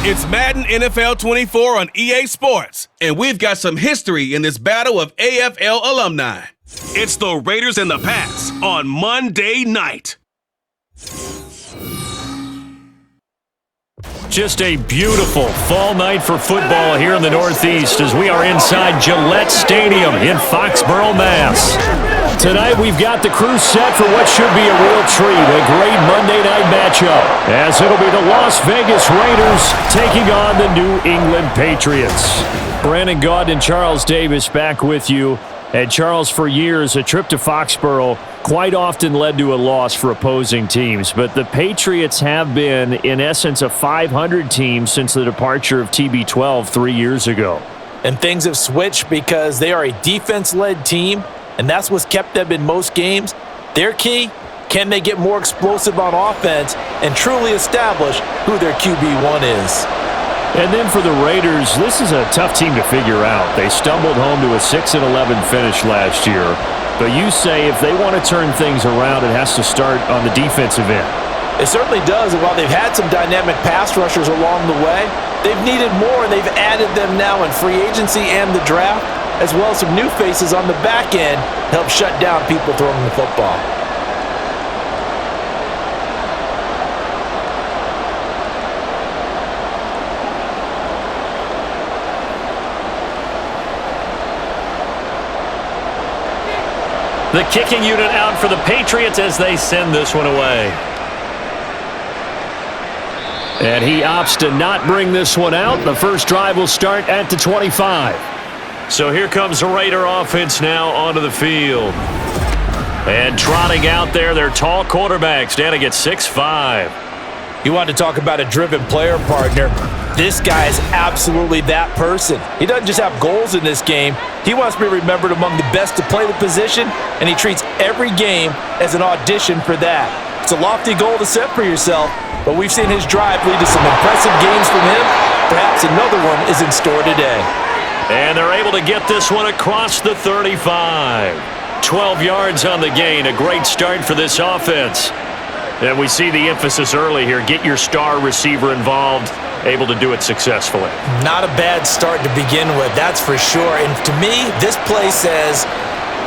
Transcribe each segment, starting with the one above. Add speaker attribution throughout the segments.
Speaker 1: It's Madden NFL 24 on EA Sports, and we've got some history in this battle of AFL alumni. It's the Raiders and the Pats on Monday night.
Speaker 2: Just a beautiful fall night for football here in the Northeast as we are inside Gillette Stadium in Foxborough, Mass. Tonight we've got the crew set for what should be a real treat, a great Monday night matchup, as it'll be the Las Vegas Raiders taking on the New England Patriots. Brandon Gaudin and Charles Davis back with you. And Charles, for years, a trip to Foxborough quite often led to a loss for opposing teams. But the Patriots have been, in essence, a 500 team since the departure of TB12 3 years ago.
Speaker 3: And things have switched because they are a defense-led team, and that's what's kept them in most games. Their key, can they get more explosive on offense and truly establish who their QB1 is?
Speaker 2: And then for the Raiders, this is a tough team to figure out. They stumbled home to a 6-11 finish last year. But you say if they want to turn things around, it has to start on the defensive end.
Speaker 3: It certainly does. And while they've had some dynamic pass rushers along the way, they've needed more, and they've added them now in free agency and the draft, as well as some new faces on the back end to help shut down people throwing the football.
Speaker 2: The kicking unit out for the Patriots as they send this one away. And he opts to not bring this one out. The first drive will start at the 25. So here comes the Raider offense now onto the field. And trotting out there, their tall quarterback standing at 6'5".
Speaker 3: You want to talk about a driven player, partner. This guy is absolutely that person. He doesn't just have goals in this game. He wants to be remembered among the best to play the position, and he treats every game as an audition for that. It's a lofty goal to set for yourself, but we've seen his drive lead to some impressive games from him. Perhaps another one is in store today.
Speaker 2: And they're able to get this one across the 35. 12 yards on the gain. A great start for this offense. And we see the emphasis early here. Get your star receiver involved. Able to do it successfully.
Speaker 3: Not a bad start to begin with, that's for sure. And to me, this play says,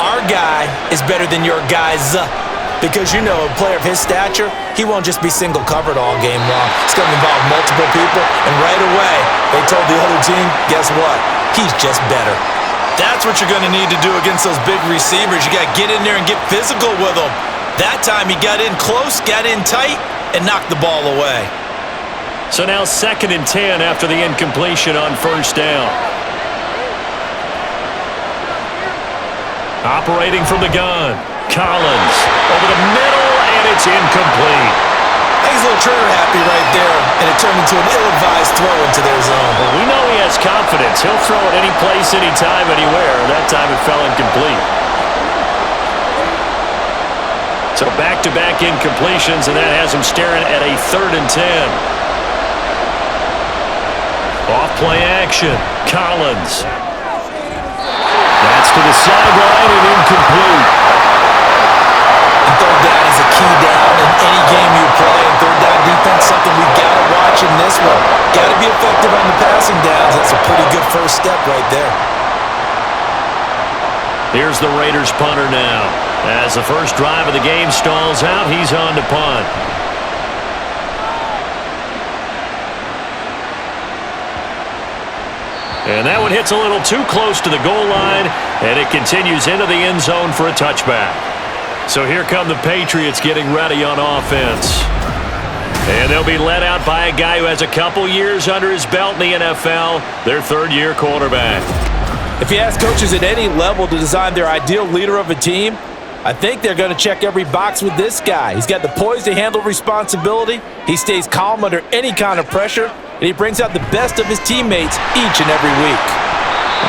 Speaker 3: our guy is better than your guys. Because, you know, a player of his stature, he won't just be single covered all game long. It's going to involve multiple people. And right away, they told the other team, guess what? He's just better. That's what you're going to need to do against those big receivers. You got to get in there and get physical with them. That time he got in close, got in tight, and knocked the ball away.
Speaker 2: So now 2nd and 10 after the incompletion on first down. Operating from the gun. Collins over the middle, and it's incomplete.
Speaker 3: He's a little trigger happy right there, and it turned into an ill-advised throw into their zone.
Speaker 2: Well, we know he has confidence. He'll throw it any place, anytime, anywhere. That time it fell incomplete. So back-to-back incompletions, and that has him staring at a 3rd and 10. Off-play action. Collins. That's to the sideline and incomplete.
Speaker 3: And third down is a key down in any game you play. And third down defense, something we've got to watch in this one. Got to be effective on the passing downs. That's a pretty good first step right there.
Speaker 2: Here's the Raiders punter now. As the first drive of the game stalls out, he's on to punt. And that one hits a little too close to the goal line, and it continues into the end zone for a touchback. So here come the Patriots getting ready on offense. And they'll be led out by a guy who has a couple years under his belt in the NFL, their 3rd-year quarterback.
Speaker 3: If you ask coaches at any level to design their ideal leader of a team, I think they're going to check every box with this guy. He's got the poise to handle responsibility. He stays calm under any kind of pressure, and he brings out the best of his teammates each and every week.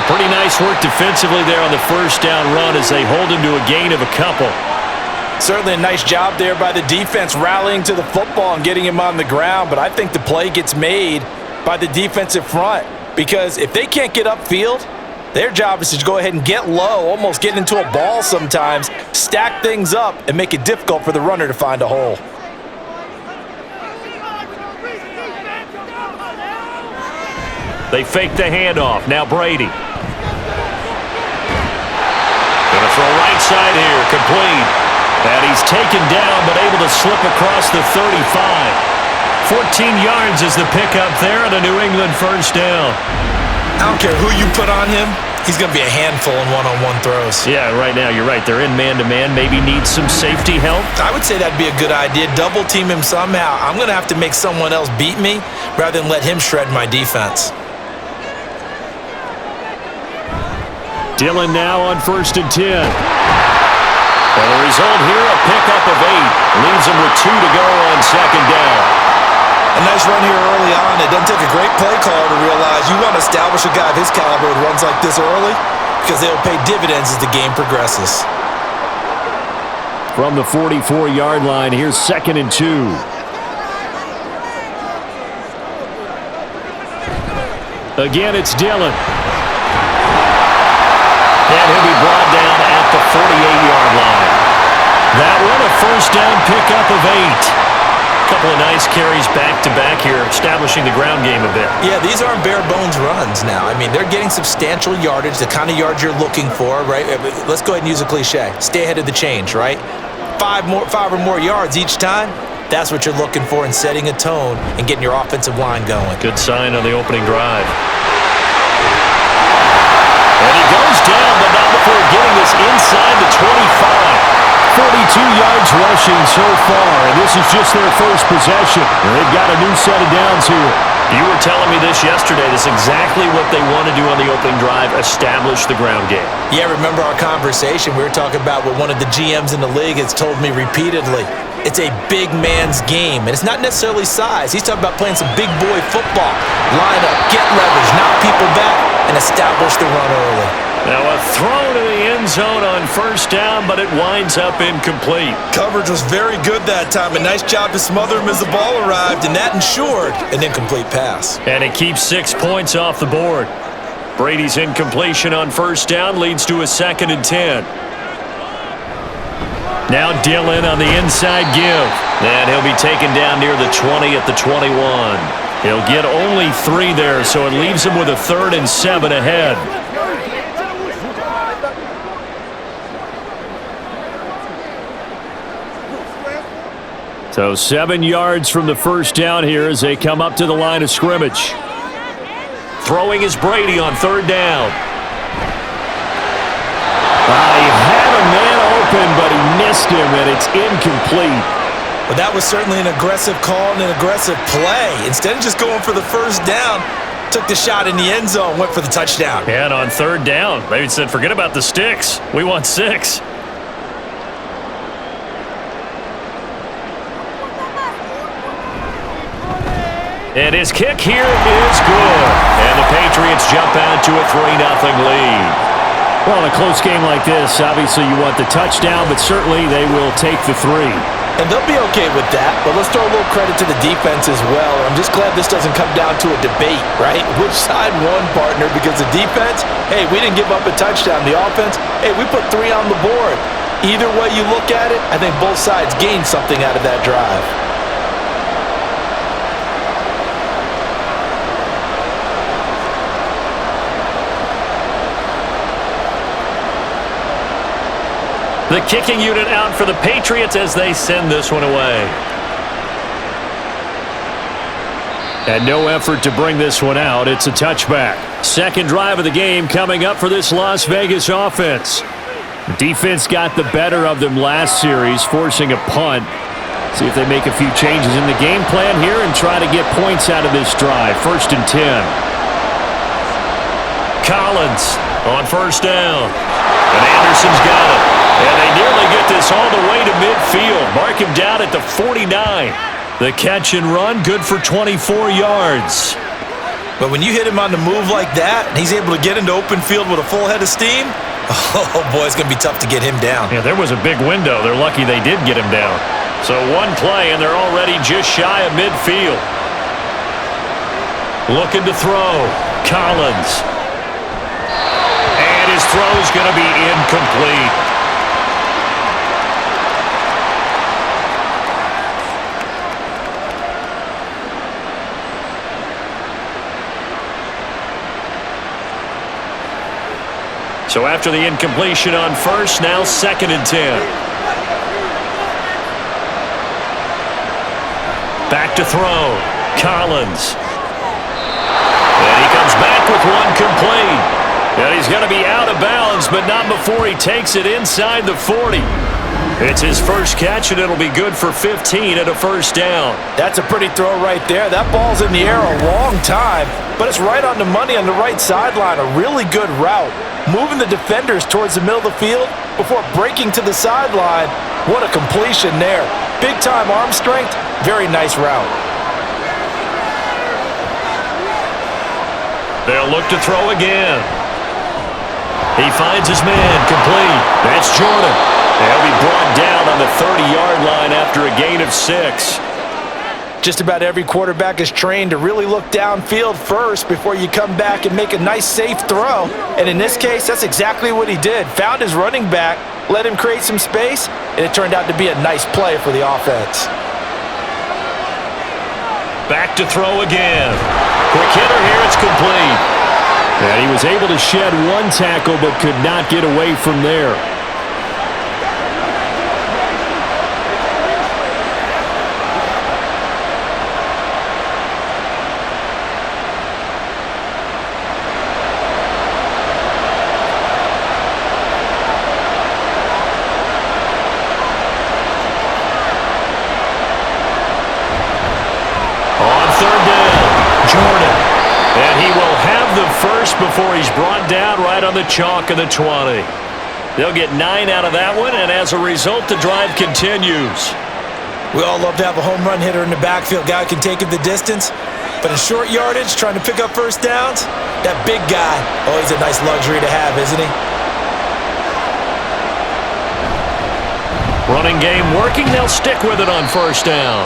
Speaker 2: Pretty nice work defensively there on the first down run as they hold him to a gain of a couple.
Speaker 3: Certainly a nice job there by the defense rallying to the football and getting him on the ground, but I think the play gets made by the defensive front because if they can't get upfield, their job is to go ahead and get low, almost get into a ball sometimes, stack things up, and make it difficult for the runner to find a hole.
Speaker 2: They fake the handoff. Now Brady. Going to throw right side here. Complete. And he's taken down but able to slip across the 35. 14 yards is the pickup there and a New England first down.
Speaker 3: I don't care who you put on him. He's going to be a handful in one-on-one throws.
Speaker 2: Yeah, right now you're right. They're in man-to-man. Maybe need some safety help.
Speaker 3: I would say that'd be a good idea. Double team him somehow. I'm going to have to make someone else beat me rather than let him shred my defense.
Speaker 2: Dillon now on 1st and 10. And the result here, a pickup of 8. Leaves him with 2 to go on 2nd down.
Speaker 3: A nice run here early on. It doesn't take a great play caller to realize you want to establish a guy of his caliber who runs like this early because they'll pay dividends as the game progresses.
Speaker 2: From the 44-yard line, here's 2nd and 2. Again, it's Dillon. And he'll be brought down at the 48-yard line. That one, a first down pickup of 8. Couple of nice carries back-to-back here, establishing the ground game a bit.
Speaker 3: Yeah, these aren't bare-bones runs now. I mean, they're getting substantial yardage, the kind of yards you're looking for, right? Let's go ahead and use a cliche. Stay ahead of the change, right? 5 or more yards each time, that's what you're looking for in setting a tone and getting your offensive line going.
Speaker 2: Good sign on the opening drive. And he goes down, but not before getting this inside the 25. 42 yards rushing so far, and this is just their first possession. And they've got a new set of downs here. You were telling me this yesterday. This is exactly what they want to do on the opening drive, establish the ground game.
Speaker 3: Yeah, remember our conversation? We were talking about what one of the GMs in the league has told me repeatedly. It's a big man's game, and it's not necessarily size. He's talking about playing some big boy football. Line up, get leverage, knock people back, and establish the run early.
Speaker 2: Now a throw to the end zone on first down, but it winds up incomplete.
Speaker 3: Coverage was very good that time. A nice job to smother him as the ball arrived, and that ensured an incomplete pass.
Speaker 2: And it keeps 6 points off the board. Brady's incompletion on first down leads to a 2nd and 10. Now Dillon on the inside give. And he'll be taken down near the 20 at the 21. He'll get only 3 there, so it leaves him with a 3rd and 7 ahead. So 7 yards from the first down here as they come up to the line of scrimmage. Throwing is Brady on 3rd down. He had a man open, but he missed him, and it's incomplete.
Speaker 3: Well, that was certainly an aggressive call and an aggressive play. Instead of just going for the first down, took the shot in the end zone, went for the touchdown.
Speaker 2: And on 3rd down, they said, forget about the sticks. We want 6. And his kick here is good. And the Patriots jump out to a 3-0 lead. Well, in a close game like this, obviously you want the touchdown, but certainly they will take the 3.
Speaker 3: And they'll be okay with that, but let's throw a little credit to the defense as well. I'm just glad this doesn't come down to a debate, right? Which side won, partner? Because the defense, hey, we didn't give up a touchdown. The offense, hey, we put 3 on the board. Either way you look at it, I think both sides gained something out of that drive.
Speaker 2: The kicking unit out for the Patriots as they send this one away. And no effort to bring this one out. It's a touchback. Second drive of the game coming up for this Las Vegas offense. Defense got the better of them last series, forcing a punt. See if they make a few changes in the game plan here and try to get points out of this drive. 1st and 10. Collins on first down. And Anderson's got it. And they nearly get this all the way to midfield. Mark him down at the 49. The catch and run, good for 24 yards.
Speaker 3: But when you hit him on the move like that, and he's able to get into open field with a full head of steam, oh boy, it's going to be tough to get him down.
Speaker 2: Yeah, there was a big window. They're lucky they did get him down. So one play, and they're already just shy of midfield. Looking to throw. Collins. And his throw's going to be incomplete. So after the incompletion on first, now 2nd and 10. Back to throw. Collins. And he comes back with one complete. And he's going to be out of bounds, but not before he takes it inside the 40. It's his first catch, and it'll be good for 15 at a first down.
Speaker 3: That's a pretty throw right there. That ball's in the air a long time, but it's right on the money on the right sideline. A really good route. Moving the defenders towards the middle of the field before breaking to the sideline. What a completion there. Big-time arm strength. Very nice route.
Speaker 2: They'll look to throw again. He finds his man, complete. That's Jordan. They'll be brought down on the 30-yard line after a gain of 6.
Speaker 3: Just about every quarterback is trained to really look downfield first before you come back and make a nice, safe throw. And in this case, that's exactly what he did. Found his running back, let him create some space, and it turned out to be a nice play for the offense.
Speaker 2: Back to throw again. Quick hitter here, it's complete. And he was able to shed one tackle but could not get away from there. Before he's brought down right on the chalk of the 20. They'll get 9 out of that one, and as a result, the drive continues.
Speaker 3: We all love to have a home run hitter in the backfield. Guy can take it the distance, but in short yardage, trying to pick up first downs, that big guy, oh, he's a nice luxury to have, isn't he?
Speaker 2: Running game working. They'll stick with it on first down.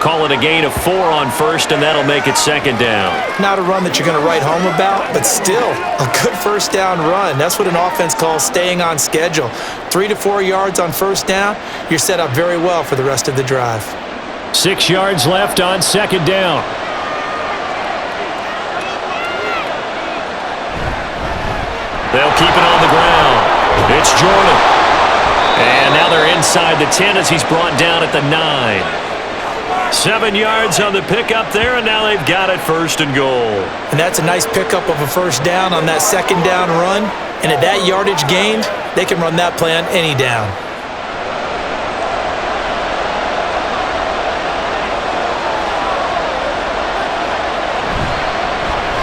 Speaker 2: Call it a gain of 4 on first, and that'll make it 2nd down.
Speaker 3: Not a run that you're going to write home about, but still a good first down run. That's what an offense calls staying on schedule. 3 to 4 yards on first down, you're set up very well for the rest of the drive.
Speaker 2: 6 yards left on 2nd down. They'll keep it on the ground. It's Jordan. And now they're inside the 10 as he's brought down at the 9. 7 yards on the pickup there, and now they've got it 1st and goal.
Speaker 3: And that's a nice pickup of a first down on that 2nd down run. And at that yardage gained, they can run that play on any down.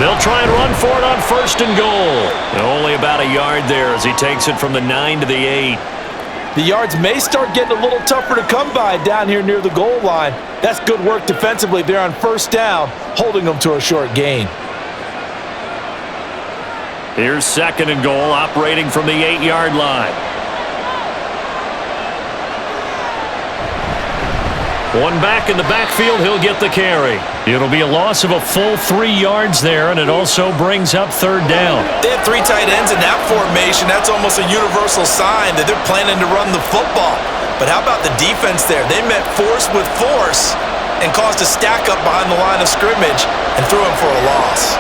Speaker 2: They'll try and run for it on 1st and goal. And only about a yard there as he takes it from the 9 to the 8.
Speaker 3: The yards may start getting a little tougher to come by down here near the goal line. That's good work defensively there on first down, holding them to a short gain.
Speaker 2: Here's 2nd and goal, operating from the 8-yard line. One back in the backfield, he'll get the carry. It'll be a loss of a full 3 yards there, and it also brings up 3rd down.
Speaker 3: They have 3 tight ends in that formation. That's almost a universal sign that they're planning to run the football. But how about the defense there? They met force with force and caused a stack up behind the line of scrimmage and threw him for a loss.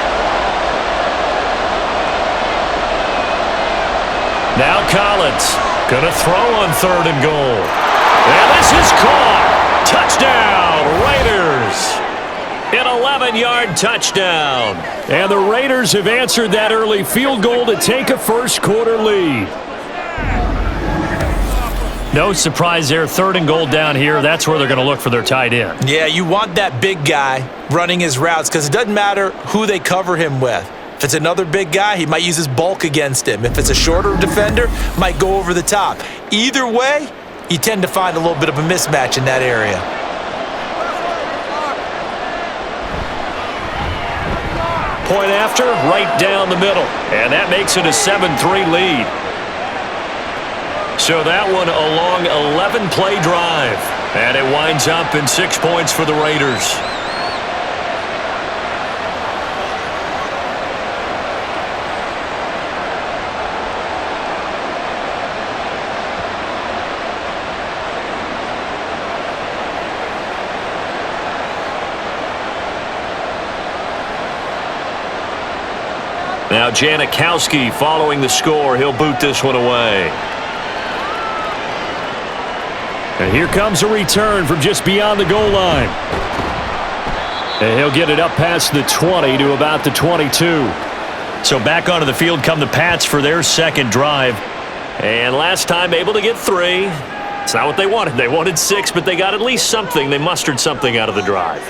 Speaker 2: Now Collins gonna throw on 3rd and goal. And this is caught. Touchdown, Raiders. An 11-yard touchdown. And the Raiders have answered that early field goal to take a first-quarter lead. No surprise there, 3rd and goal down here. That's where they're going to look for their tight end.
Speaker 3: Yeah, you want that big guy running his routes because it doesn't matter who they cover him with. If it's another big guy, he might use his bulk against him. If it's a shorter defender, might go over the top. Either way, you tend to find a little bit of a mismatch in that area.
Speaker 2: Point after, right down the middle. And that makes it a 7-3 lead. So that one a long 11-play drive. And it winds up in 6 points for the Raiders. Now Janikowski following the score. He'll boot this one away. And here comes a return from just beyond the goal line. And he'll get it up past the 20 to about the 22. So back onto the field come the Pats for their second drive. And last time able to get 3. It's not what they wanted. They wanted 6, but they got at least something. They mustered something out of the drive.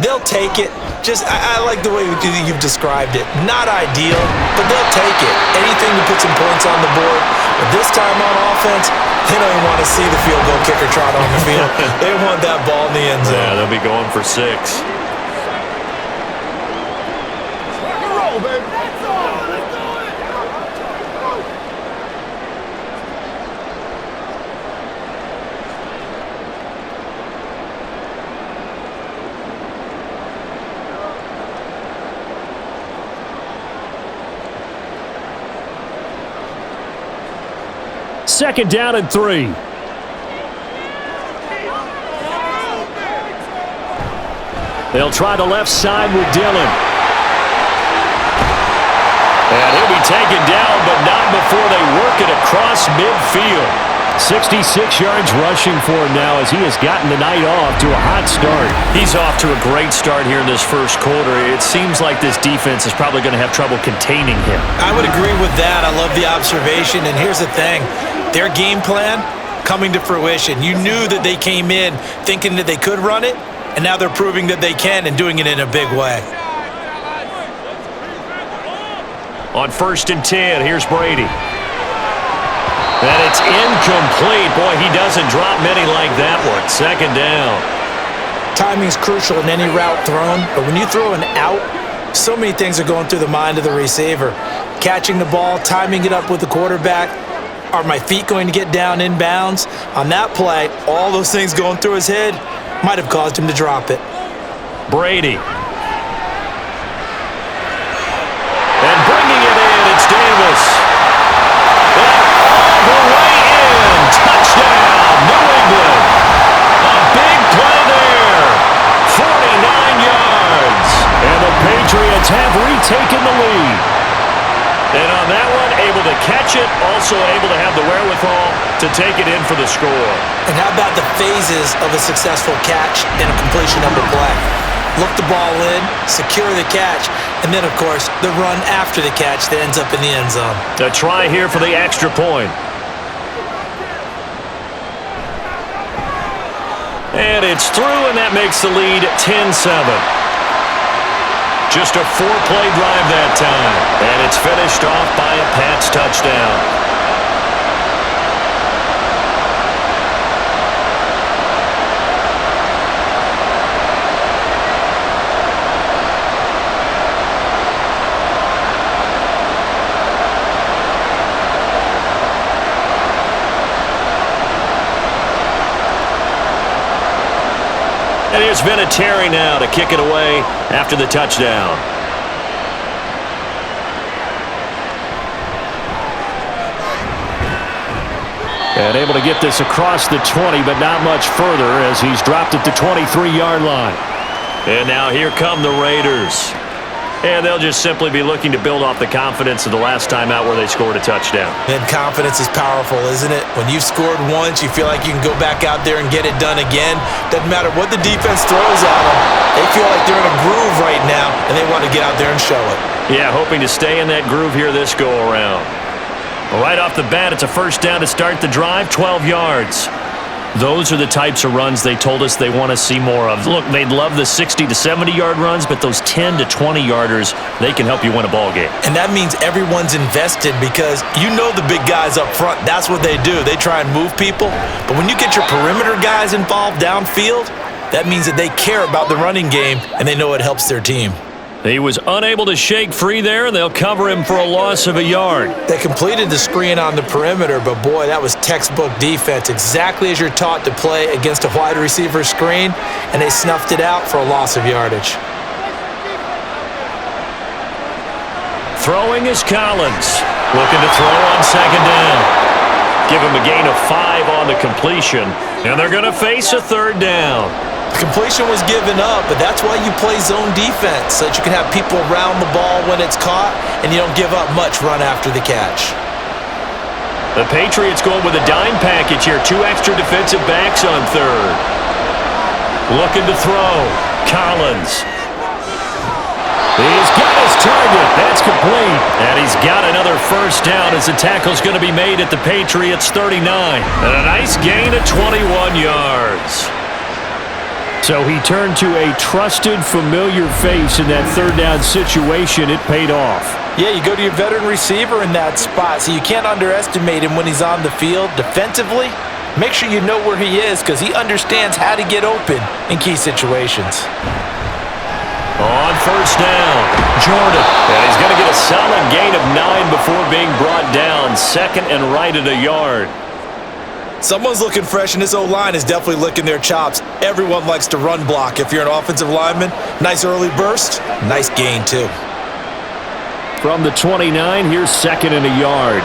Speaker 3: They'll take it. I like the way you've described it. Not ideal, but they'll take it. Anything to put some points on the board. But this time on offense, they don't even want to see the field goal kicker trot on the field. They want that ball in the end zone.
Speaker 2: Yeah, they'll be going for 6. Second down and 3. They'll try the left side with Dillon. And he'll be taken down, but not before they work it across midfield. 66 yards rushing for him now as he has gotten the night off to a hot start. He's off to a great start here in this first quarter. It seems like this defense is probably going to have trouble containing him.
Speaker 3: I would agree with that. I love the observation. And here's the thing. Their game plan coming to fruition. You knew that they came in thinking that they could run it, and now they're proving that they can and doing it in a big way.
Speaker 2: On 1st and 10, here's Brady. And it's incomplete. Boy, he doesn't drop many like that one. Second down.
Speaker 3: Timing's crucial in any route thrown, but when you throw an out, so many things are going through the mind of the receiver. Catching the ball, timing it up with the quarterback. Are my feet going to get down inbounds? On that play, all those things going through his head might have caused him to drop it.
Speaker 2: Brady. And bringing it in, it's Davis. And all the way in. Touchdown, New England. A big play there. 49 yards. And the Patriots have retaken the lead. And on that one, able to catch it, also able to have the wherewithal to take it in for the score.
Speaker 3: And how about the phases of a successful catch and a completion of the play? Look the ball in, secure the catch, and then, of course, the run after the catch that ends up in the end zone.
Speaker 2: A try here for the extra point. And it's through, and that makes the lead 10-7. Just a 4-play drive that time. And it's finished off by a Pats touchdown. And here's Vinatieri now to kick it away after the touchdown. And able to get this across the 20, but not much further as he's dropped at the 23-yard line. And now here come the Raiders. And they'll just simply be looking to build off the confidence of the last time out where they scored a touchdown.
Speaker 3: And confidence is powerful, isn't it? When you've scored once, you feel like you can go back out there and get it done again. Doesn't matter what the defense throws at them. They feel like they're in a groove right now, and they want to get out there and show it.
Speaker 2: Yeah, hoping to stay in that groove here this go-around. Right off the bat, it's a first down to start the drive, 12 yards. Those are the types of runs they told us they want to see more of. Look, they'd love the 60 to 70-yard runs, but those 10 to 20-yarders, they can help you win a ball game.
Speaker 3: And that means everyone's invested because you know the big guys up front, that's what they do. They try and move people. But when you get your perimeter guys involved downfield, that means that they care about the running game and they know it helps their team.
Speaker 2: He was unable to shake free there, and they'll cover him for a loss of a yard.
Speaker 3: They completed the screen on the perimeter, but boy, that was textbook defense. Exactly as you're taught to play against a wide receiver screen, and they snuffed it out for a loss of yardage.
Speaker 2: Throwing is Collins. Looking to throw on second down. Give him a gain of 5 on the completion, and they're going to face a third down.
Speaker 3: Completion was given up, but that's why you play zone defense, so that you can have people around the ball when it's caught, and you don't give up much run after the catch.
Speaker 2: The Patriots going with a dime package here. 2 extra defensive backs on third. Looking to throw. Collins. He's got his target. That's complete. And he's got another first down as the tackle's going to be made at the Patriots' 39. And a nice gain of 21 yards. So he turned to a trusted, familiar face in that third down situation. It paid off.
Speaker 3: Yeah, you go to your veteran receiver in that spot, so you can't underestimate him when he's on the field. Defensively, make sure you know where he is because he understands how to get open in key situations.
Speaker 2: On first down, Jordan. And he's going to get a solid gain of 9 before being brought down. Second and right at a yard.
Speaker 3: Someone's looking fresh, and this O-line is definitely licking their chops. Everyone likes to run block. If you're an offensive lineman, nice early burst, nice gain too.
Speaker 2: From the 29, here's second and a yard.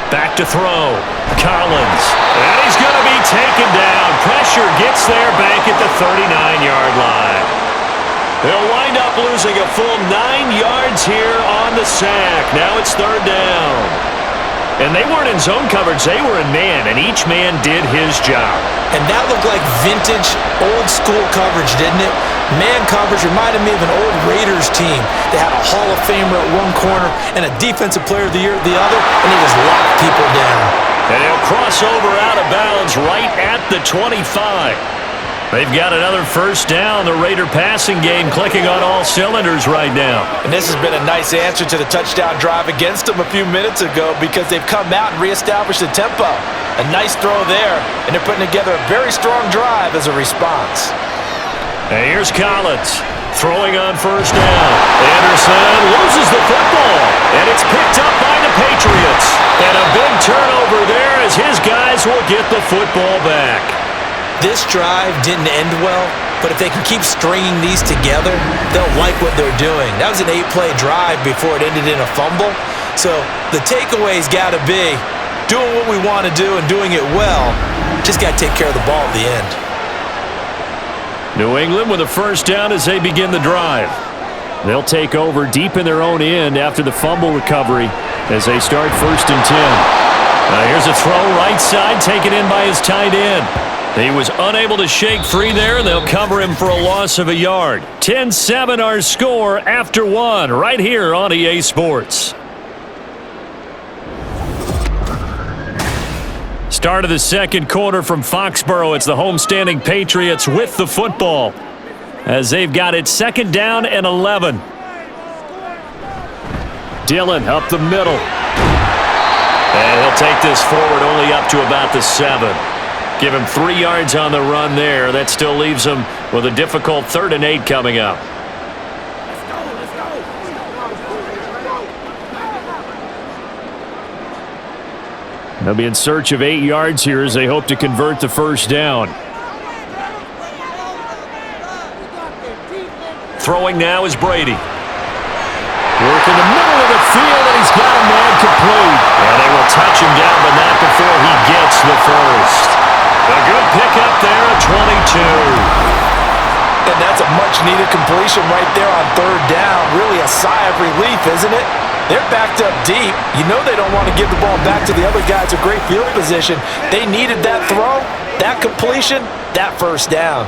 Speaker 2: Back to throw. Collins. And he's going to be taken down. Pressure gets there back at the 39-yard line. They'll wind up losing a full 9 yards here on the sack. Now it's third down. And they weren't in zone coverage. They were in man, and each man did his job.
Speaker 3: And that looked like vintage, old-school coverage, didn't it? Man coverage reminded me of an old Raiders team. They had a Hall of Famer at one corner and a Defensive Player of the Year at the other, and he just locked people down.
Speaker 2: And he'll cross over out of bounds right at the 25. They've got another first down. The Raider passing game clicking on all cylinders right now.
Speaker 3: And this has been a nice answer to the touchdown drive against them a few minutes ago because they've come out and reestablished the tempo. A nice throw there, and they're putting together a very strong drive as a response.
Speaker 2: And here's Collins throwing on first down. Anderson loses the football, and it's picked up by the Patriots. And a big turnover there as his guys will get the football back.
Speaker 3: This drive didn't end well, but if they can keep stringing these together, they'll like what they're doing. That was an 8-play drive before it ended in a fumble. So the takeaway's got to be doing what we want to do and doing it well. Just got to take care of the ball at the end.
Speaker 2: New England with a first down as they begin the drive. They'll take over deep in their own end after the fumble recovery as they start first and 10. Here's a throw right side taken in by his tight end. He was unable to shake free there, and they'll cover him for a loss of a yard. 10-7 our score after 1 right here on EA Sports. Start of the second quarter from Foxborough. It's the homestanding Patriots with the football as they've got it second down and 11. Dillon up the middle. And he'll take this forward only up to about the 7. Give him 3 yards on the run there. That still leaves him with a difficult 3rd and 8 coming up. They'll be in search of 8 yards here as they hope to convert the first down. Throwing now is Brady. Work in the middle of the field, and he's got a man complete. And they will touch him down, but not before he gets the first. A good pickup there at 22.
Speaker 3: And that's a much-needed completion right there on third down. Really a sigh of relief, isn't it? They're backed up deep. You know they don't want to give the ball back to the other guys with great field position. They needed that throw, that completion, that first down.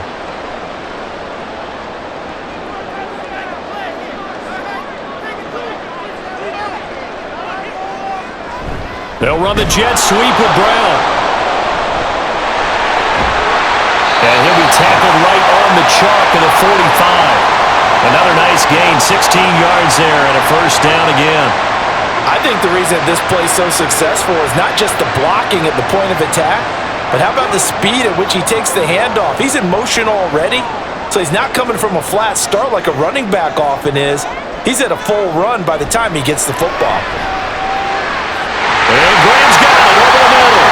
Speaker 2: They'll run the jet sweep with Brown. And he'll be tackled right on the chalk of the 45. Another nice gain, 16 yards there, and a first down again.
Speaker 3: I think the reason this play is so successful is not just the blocking at the point of attack, but how about the speed at which he takes the handoff? He's in motion already, so he's not coming from a flat start like a running back often is. He's at a full run by the time he gets the football.
Speaker 2: And Graham's got it over the middle.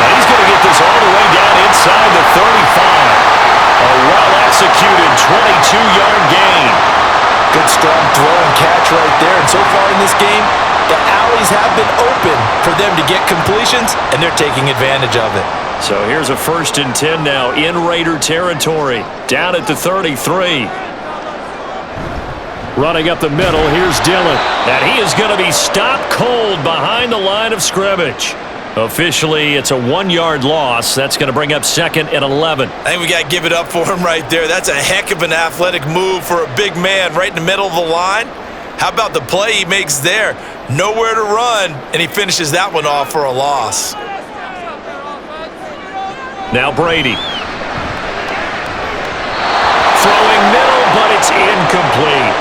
Speaker 2: And he's going to get this all the way down inside the 35. A well-executed 22-yard gain.
Speaker 3: Good strong throw and catch right there. And so far in this game, the alleys have been open for them to get completions, and they're taking advantage of it.
Speaker 2: So here's a 1st and 10 now in Raider territory, down at the 33. Running up the middle, here's Dillon. And he is going to be stopped cold behind the line of scrimmage. Officially, it's a 1-yard loss. That's going to bring up 2nd and 11.
Speaker 3: I think we got to give it up for him right there. That's a heck of an athletic move for a big man right in the middle of the line. How about the play he makes there? Nowhere to run, and he finishes that one off for a loss.
Speaker 2: Now Brady. Throwing middle, but it's incomplete.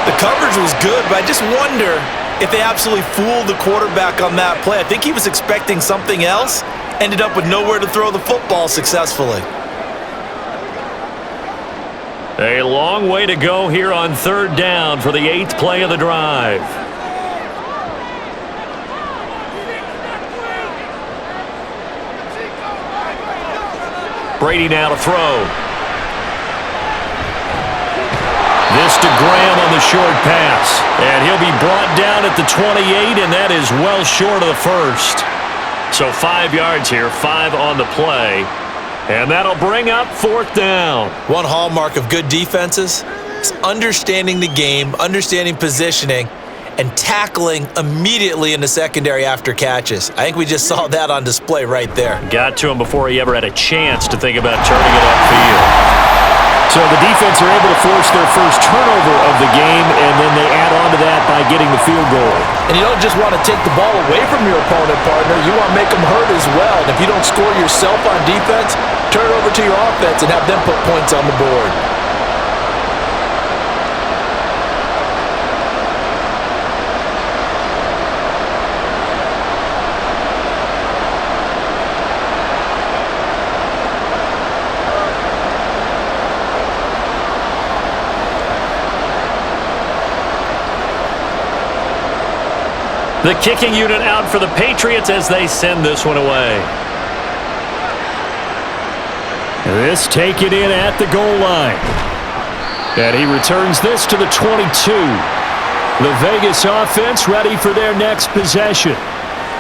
Speaker 3: The coverage was good, but I just wonder if they absolutely fooled the quarterback on that play. I think he was expecting something else, ended up with nowhere to throw the football successfully.
Speaker 2: A long way to go here on 3rd down for the 8th play of the drive. Brady now to throw. This to Graham on the short pass. And he'll be brought down at the 28, and that is well short of the 1st. So 5 yards here, 5 on the play. And that'll bring up 4th down.
Speaker 3: One hallmark of good defenses is understanding the game, understanding positioning, and tackling immediately in the secondary after catches. I think we just saw that on display right there.
Speaker 2: Got to him before he ever had a chance to think about turning it upfield. So the defense are able to force their first turnover of the game, and then they add on to that by getting the field goal.
Speaker 3: And you don't just want to take the ball away from your opponent, partner. You want to make them hurt as well. And if you don't score yourself on defense, turn it over to your offense and have them put points on the board.
Speaker 2: The kicking unit out for the Patriots as they send this one away. This taken in at the goal line. And he returns this to the 22. The Vegas offense ready for their next possession.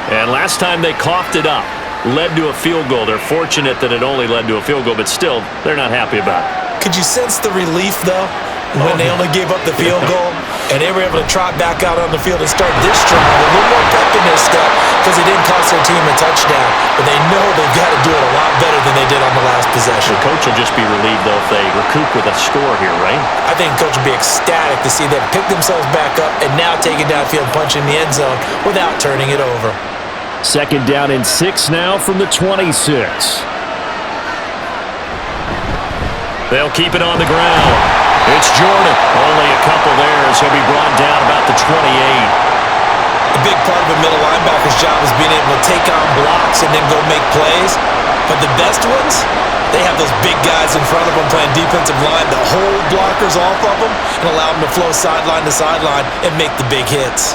Speaker 2: And last time they coughed it up, led to a field goal. They're fortunate that it only led to a field goal, but still, they're not happy about it.
Speaker 3: Could you sense the relief, though, when they only gave up the field goal? And they were able to trot back out on the field and start this strong with a little more pep in their step because it didn't cost their team a touchdown. But they know they've got to do it a lot better than they did on the last possession.
Speaker 2: The coach will just be relieved, though, if they recoup with a score here, right?
Speaker 3: I think the coach will be ecstatic to see them pick themselves back up and now take it downfield, punch in the end zone without turning it over.
Speaker 2: 2nd down and 6 now from the 26. They'll keep it on the ground. It's Jordan. Only a couple there as he'll be brought down about the 28.
Speaker 3: A big part of a middle linebacker's job is being able to take on blocks and then go make plays. But the best ones, they have those big guys in front of them playing defensive line that hold blockers off of them and allow them to flow sideline to sideline and make the big hits.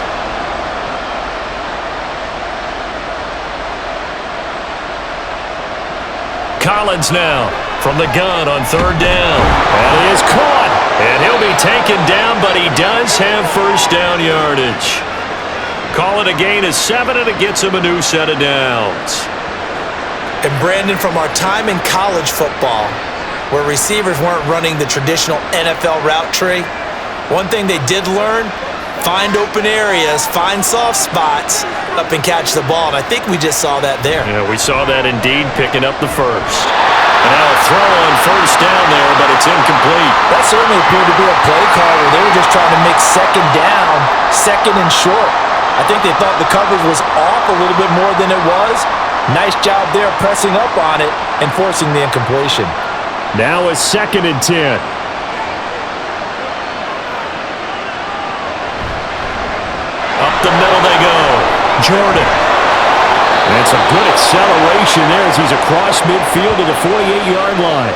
Speaker 2: Collins now from the gun on 3rd down. That is caught. And he'll be taken down, but he does have 1st down yardage. Call it a gain of 7, and it gets him a new set of downs.
Speaker 3: And Brandon, from our time in college football, where receivers weren't running the traditional NFL route tree, one thing they did learn, find open areas, find soft spots, up and catch the ball. And I think we just saw that there.
Speaker 2: Yeah, we saw that indeed, picking up the 1st. And now a throw on 1st down there, but it's incomplete.
Speaker 3: That certainly appeared to be a play call where they were just trying to make 2nd down, 2nd and short. I think they thought the coverage was off a little bit more than it was. Nice job there pressing up on it and forcing the incompletion.
Speaker 2: Now a 2nd and 10. Up the middle they go. Jordan. And it's a good acceleration there as he's across midfield to the 48-yard line.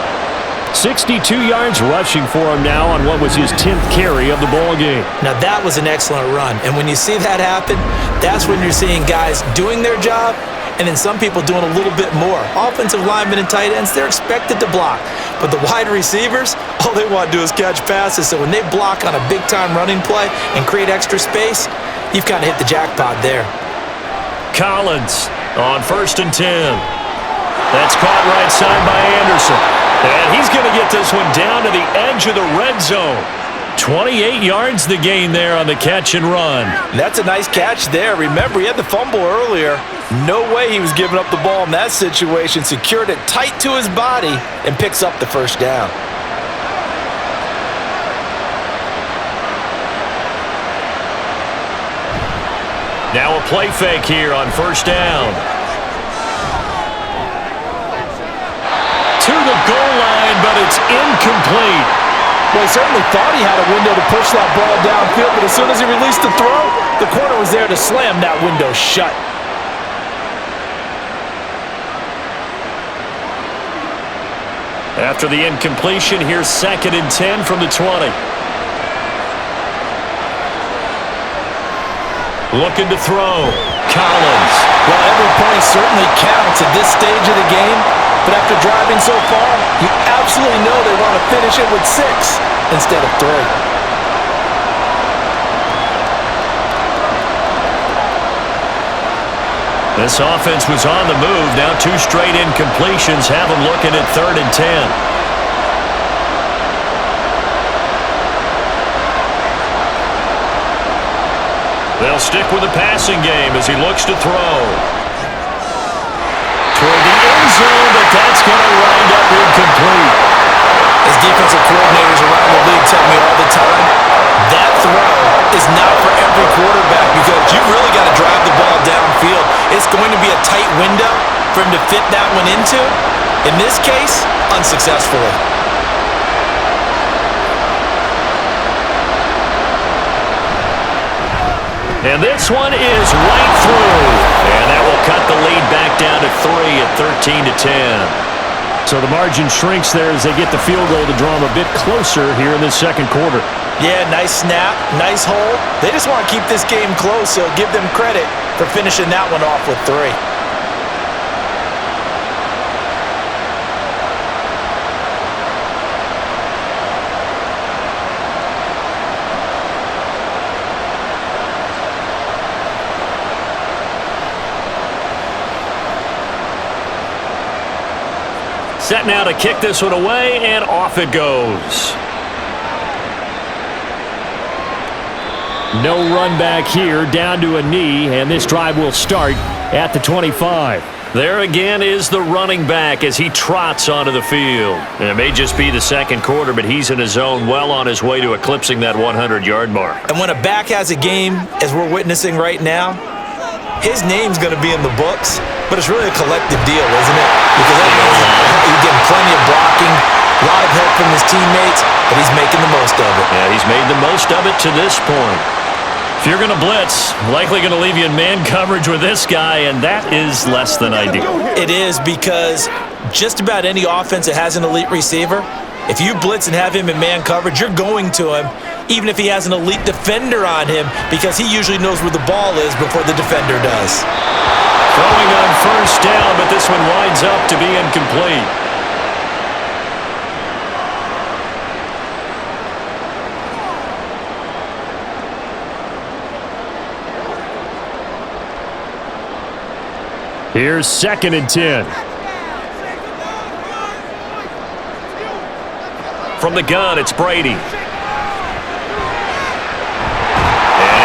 Speaker 2: 62 yards rushing for him now on what was his 10th carry of the ball game.
Speaker 3: Now that was an excellent run. And when you see that happen, that's when you're seeing guys doing their job and then some people doing a little bit more. Offensive linemen and tight ends, they're expected to block. But the wide receivers, all they want to do is catch passes. So when they block on a big-time running play and create extra space, you've kind of hit the jackpot there.
Speaker 2: Collins on 1st and 10. That's caught right side by Anderson. And he's going to get this one down to the edge of the red zone. 28 yards the gain there on the catch and run.
Speaker 3: That's a nice catch there. Remember, he had the fumble earlier. No way he was giving up the ball in that situation. Secured it tight to his body and picks up the first down.
Speaker 2: Now a play fake here on 1st down. To the goal line, but it's incomplete.
Speaker 3: Well, he certainly thought he had a window to push that ball downfield, but as soon as he released the throw, the corner was there to slam that window shut.
Speaker 2: After the incompletion, here's 2nd and 10 from the 20. Looking to throw. Collins.
Speaker 3: Well, every point certainly counts at this stage of the game, but after driving so far, you absolutely know they want to finish it with 6 instead of 3.
Speaker 2: This offense was on the move. Now 2 straight incompletions have them looking at 3rd and 10. They'll stick with the passing game as he looks to throw. Toward the end zone, but that's going to wind up incomplete.
Speaker 3: As defensive coordinators around the league tell me all the time, that throw is not for every quarterback because you've really got to drive the ball downfield. It's going to be a tight window for him to fit that one into. In this case, unsuccessfully.
Speaker 2: And this one is right through. And that will cut the lead back down to 3 at 13 to 10. So the margin shrinks there as they get the field goal to draw them a bit closer here in this 2nd quarter.
Speaker 3: Yeah, nice snap, nice hole. They just want to keep this game close, so give them credit for finishing that one off with 3.
Speaker 2: Set now to kick this one away, and off it goes. No run back here, down to a knee, and this drive will start at the 25. There again is the running back as he trots onto the field. And it may just be the 2nd quarter, but he's in his zone, well on his way to eclipsing that 100-yard mark.
Speaker 3: And when a back has a game, as we're witnessing right now, his name's going to be in the books, but it's really a collective deal, isn't it? Because that means he's getting plenty of blocking, a lot of help from his teammates, but he's making the most of it.
Speaker 2: Yeah, he's made the most of it to this point. If you're going to blitz, likely going to leave you in man coverage with this guy, and that is less than ideal.
Speaker 3: It is because just about any offense that has an elite receiver, if you blitz and have him in man coverage, you're going to him, even if he has an elite defender on him, because he usually knows where the ball is before the defender does.
Speaker 2: Throwing on 1st down, but this one winds up to be incomplete. Here's 2nd and 10. From the gun, it's Brady. And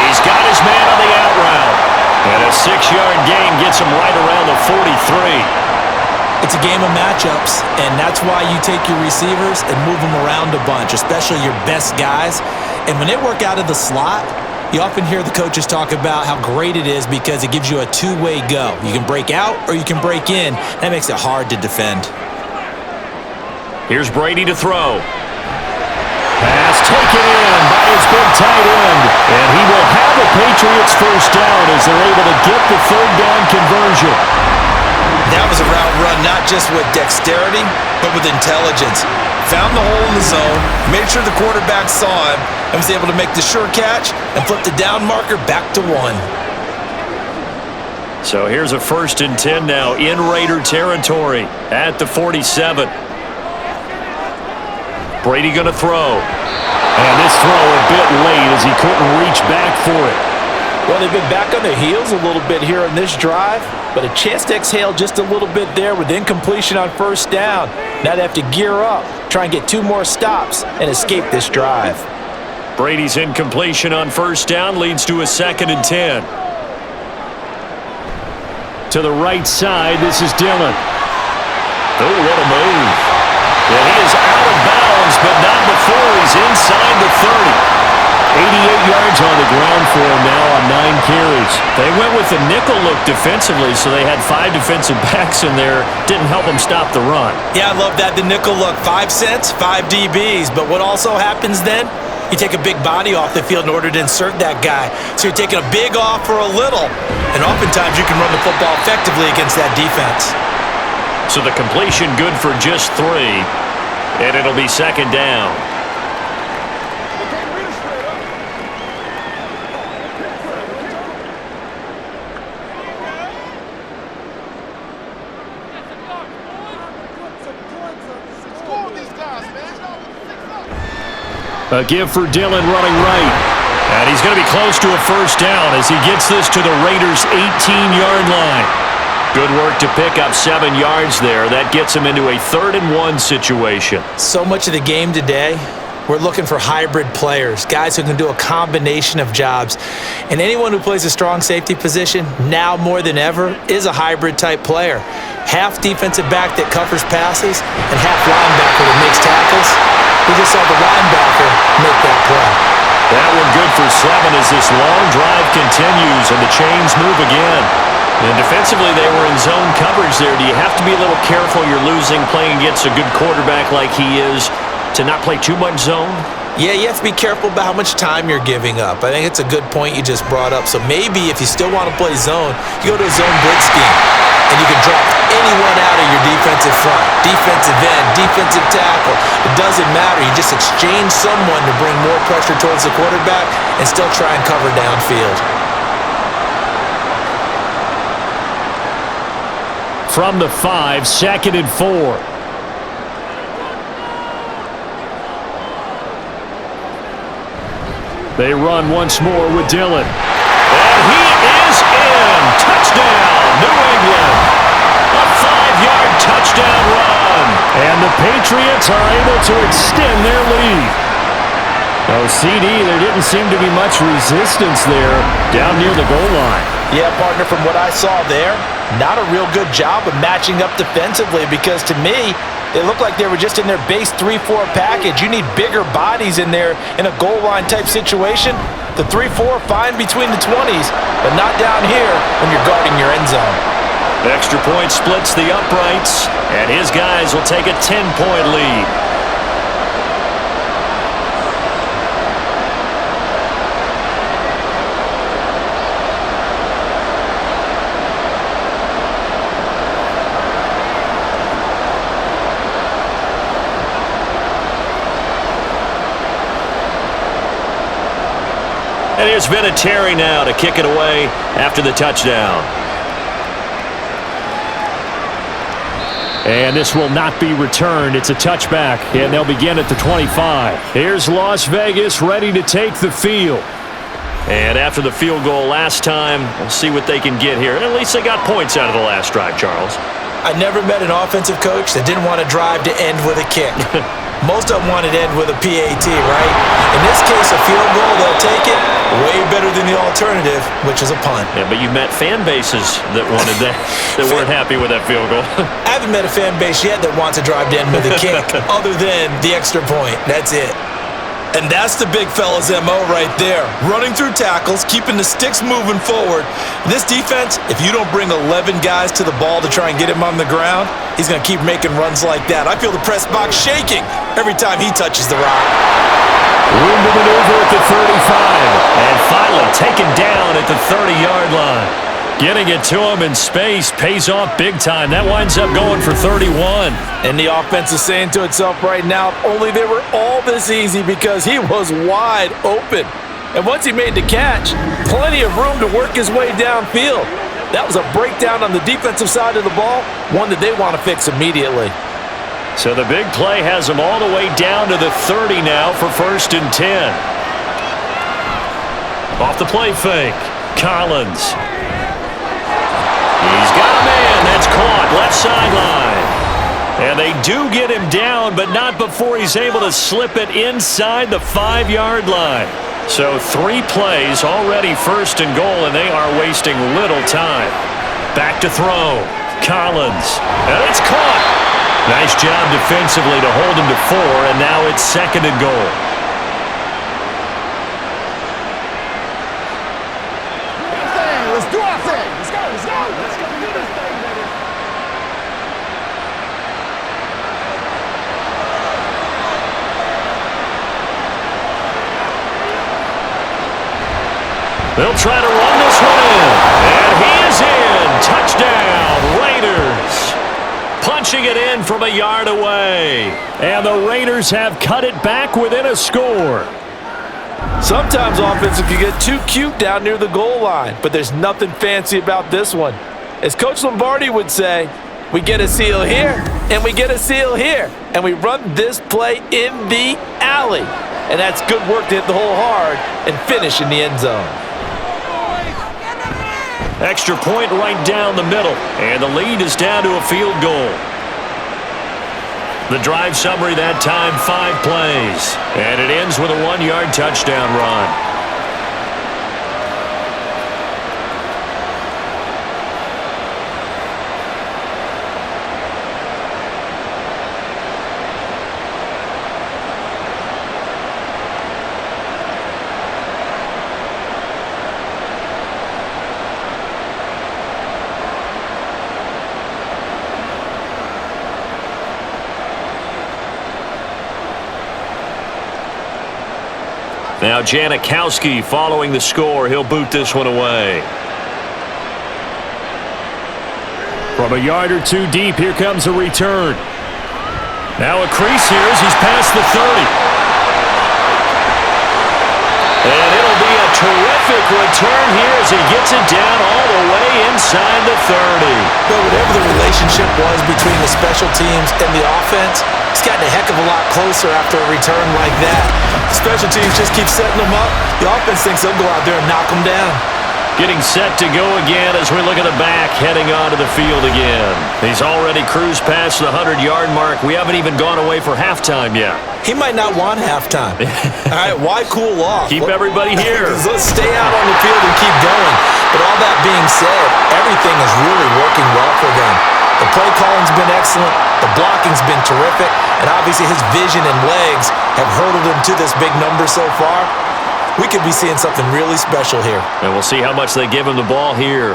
Speaker 2: he's got his man on the out route. And a 6-yard gain gets him right around the 43.
Speaker 3: It's a game of matchups, and that's why you take your receivers and move them around a bunch, especially your best guys. And when they work out of the slot, you often hear the coaches talk about how great it is because it gives you a two-way go. You can break out or you can break in. That makes it hard to defend.
Speaker 2: Here's Brady to throw. Pass taken in by his big tight end. And he will have a Patriots first down as they're able to get the 3rd down conversion.
Speaker 3: That was a route run not just with dexterity, but with intelligence. Found the hole in the zone, made sure the quarterback saw him, and was able to make the sure catch and flip the down marker back to 1.
Speaker 2: So here's a 1st and 10 now in Raider territory at the 47. Brady going to throw. And this throw a bit late as he couldn't reach back for it.
Speaker 3: Well, they've been back on their heels a little bit here on this drive, but a chance to exhale just a little bit there with incompletion on first down. Now they have to gear up, try and get 2 more stops, and escape this drive.
Speaker 2: Brady's incompletion on first down leads to a 2nd and 10. To the right side, this is Dillon. Oh, what a move. Yeah, he is out of bounds, but not before he's inside the 30. 88 yards on the ground for him now on 9 carries. They went with the nickel look defensively, so they had 5 defensive backs in there. Didn't help them stop the run.
Speaker 3: Yeah, I love that, the nickel look. 5 cents, 5 DBs. But what also happens then? You take a big body off the field in order to insert that guy. So you're taking a big off for a little. And oftentimes you can run the football effectively against that defense.
Speaker 2: So the completion good for just 3. And it'll be 2nd down. A give for Dillon running right. And he's going to be close to a first down as he gets this to the Raiders' 18-yard line. Good work to pick up 7 yards there. That gets him into a 3rd and 1 situation.
Speaker 3: So much of the game today, we're looking for hybrid players, guys who can do a combination of jobs. And anyone who plays a strong safety position, now more than ever, is a hybrid-type player. Half defensive back that covers passes and half linebacker that makes tackles. We just saw the linebacker make that play.
Speaker 2: That one good for 7 as this long drive continues and the chains move again. And defensively, they were in zone coverage there. Do you have to be a little careful you're losing playing against a good quarterback like he is to not play too much zone?
Speaker 3: Yeah, you have to be careful about how much time you're giving up. I think it's a good point you just brought up. So maybe if you still want to play zone, you go to a zone blitz scheme. And you can drop anyone out of your defensive front, defensive end, defensive tackle. It doesn't matter. You just exchange someone to bring more pressure towards the quarterback and still try and cover downfield.
Speaker 2: From the 5, 2nd and 4. They run once more with Dillon. And he is in. Touchdown, New England. A 5-yard touchdown run. And the Patriots are able to extend their lead. Oh, CD, there didn't seem to be much resistance there down near the goal line.
Speaker 3: Yeah, partner, from what I saw there, not a real good job of matching up defensively because to me, it looked like they were just in their base 3-4 package. You need bigger bodies in there in a goal line type situation. The 3-4 fine between the 20s, but not down here when you're guarding your end zone.
Speaker 2: Extra point splits the uprights, and his guys will take a 10-point lead. And there's been a Terry now to kick it away after the touchdown. And this will not be returned. It's a touchback, and they'll begin at the 25. Here's Las Vegas ready to take the field. And after the field goal last time, we'll see what they can get here. And at least they got points out of the last drive, Charles.
Speaker 3: I never met an offensive coach that didn't want to drive to end with a kick. Most of them wanted to end with a PAT, right? In this case, a field goal, they'll take it. Way better than the alternative, which is a punt.
Speaker 2: Yeah, but you've met fan bases that wanted that, that weren't happy with that field goal.
Speaker 3: I haven't met a fan base yet that wants to drive to end with a kick, other than the extra point. That's it. And that's the big fella's MO right there. Running through tackles, keeping the sticks moving forward. This defense, if you don't bring 11 guys to the ball to try and get him on the ground, he's going to keep making runs like that. I feel the press box shaking every time he touches the rock.
Speaker 2: Room to maneuver at the 35. And finally taken down at the 30-yard line. Getting it to him in space pays off big time. That winds up going for 31.
Speaker 3: And the offense is saying to itself right now, if only they were all this easy because he was wide open. And once he made the catch, plenty of room to work his way downfield. That was a breakdown on the defensive side of the ball, one that they want to fix immediately.
Speaker 2: So the big play has them all the way down to the 30 now for 1st and 10. Off the play fake. Collins. He's got a man. That's caught. Left sideline. And they do get him down, but not before he's able to slip it inside the 5-yard line. So 3 plays, already first and goal, and they are wasting little time. Back to throw. Collins. And it's caught. Nice job defensively to hold him to 4, and now it's second and goal.
Speaker 4: Let's do our thing. Let's go. Let's go. Let's go do this thing, baby.
Speaker 2: They'll try to run this one in. And he is in. Touchdown, Raiders. Punching it in from a yard away. And the Raiders have cut it back within a score.
Speaker 3: Sometimes offensive can get too cute down near the goal line, but there's nothing fancy about this one. As Coach Lombardi would say, we get a seal here, and we get a seal here, and we run this play in the alley. And that's good work to hit the hole hard and finish in the end zone.
Speaker 2: Extra point right down the middle, and the lead is down to a field goal. The drive summary that time, 5 plays. And it ends with a 1-yard touchdown run. Now Janikowski following the score. He'll boot this one away. From a yard or 2 deep, here comes a return. Now a crease here as he's past the 30. And it'll be a terrific return here as he gets it down all the way inside the 30.
Speaker 3: But whatever the relationship was between the special teams and the offense, it's gotten a heck of a lot closer after a return like that. The special teams just keep setting them up. The offense thinks they'll go out there and knock them down.
Speaker 2: Getting set to go again as we look at the back, heading onto the field again. He's already cruised past the 100-yard mark. We haven't even gone away for halftime yet.
Speaker 3: He might not want halftime. All right, why cool off?
Speaker 2: Keep everybody here.
Speaker 3: Let's stay out on the field and keep going. But all that being said, everything is really working well for them. The play calling's been excellent. The blocking's been terrific. And obviously his vision and legs have hurdled him to this big number so far. We could be seeing something really special here.
Speaker 2: And we'll see how much they give him the ball here.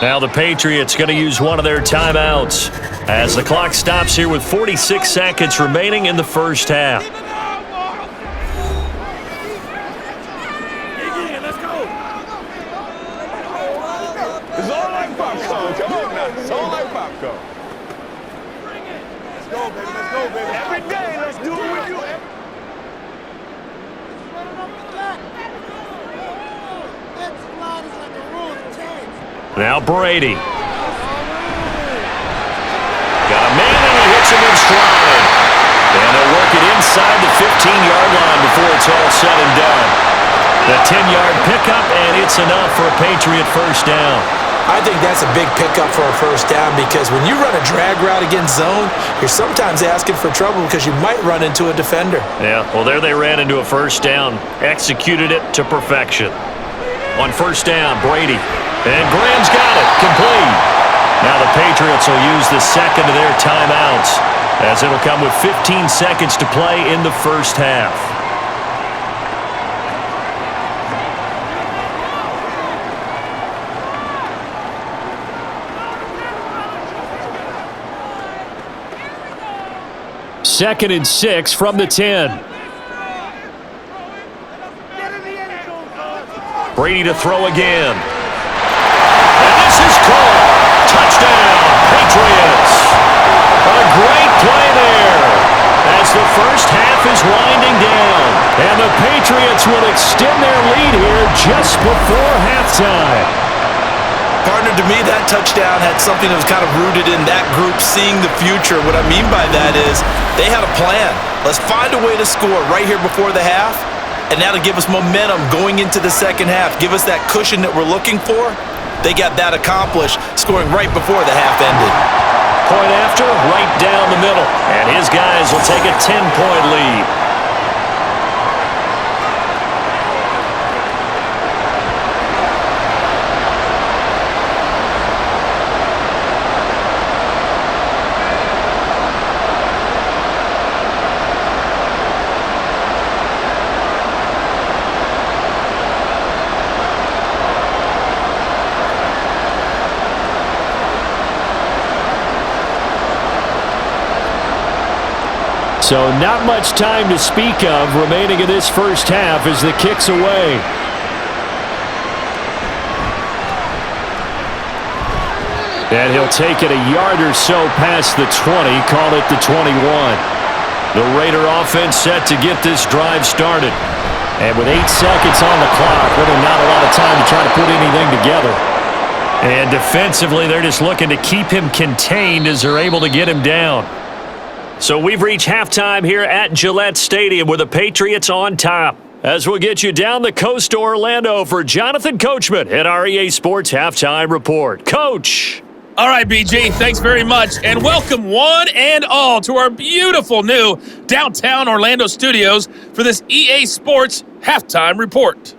Speaker 2: Now the Patriots going to use one of their timeouts as the clock stops here with 46 seconds remaining in the first half.
Speaker 4: Let's go. It's all like popcorn. Come on now. It's all like popcorn. Let's go, baby. Let's go, baby. Every day, let's do it with you.
Speaker 2: Now Brady. Got a man and he hits him in stride. And they'll work it inside the 15-yard line before it's all said and done. The 10-yard pickup, and it's enough for a Patriot first down.
Speaker 3: I think that's a big pickup for a first down because when you run a drag route against zone, you're sometimes asking for trouble because you might run into a defender.
Speaker 2: Yeah, well, there they ran into a first down. Executed it to perfection. On first down, Brady. And Graham's got it. Complete. Now the Patriots will use the second of their timeouts as it'll come with 15 seconds to play in the first half. Second and 6 from the 10. Brady to throw again. And this is caught. Touchdown, Patriots. A great play there as the first half is winding down. And the Patriots will extend their lead here just before halftime.
Speaker 3: Partner, to me, that touchdown had something that was kind of rooted in that group seeing the future. What I mean by that is they had a plan. Let's find a way to score right here before the half. and that'll give us momentum going into the second half. Give us that cushion that we're looking for. They got that accomplished, scoring right before the half ended.
Speaker 2: Point after, right down the middle. And his guys will take a 10-point lead. So not much time to speak of remaining in this first half as the kick's away. And he'll take it a yard or so past the 20, call it the 21. The Raider offense set to get this drive started. And with 8 seconds on the clock, really not a lot of time to try to put anything together. And defensively, they're just looking to keep him contained as they're able to get him down. So we've reached halftime here at Gillette Stadium with the Patriots on top. As we'll get you down the coast to Orlando for Jonathan Coachman at our EA Sports Halftime Report. Coach!
Speaker 5: All right, BG, thanks very much. And welcome one and all to our beautiful new downtown Orlando studios for this EA Sports Halftime Report.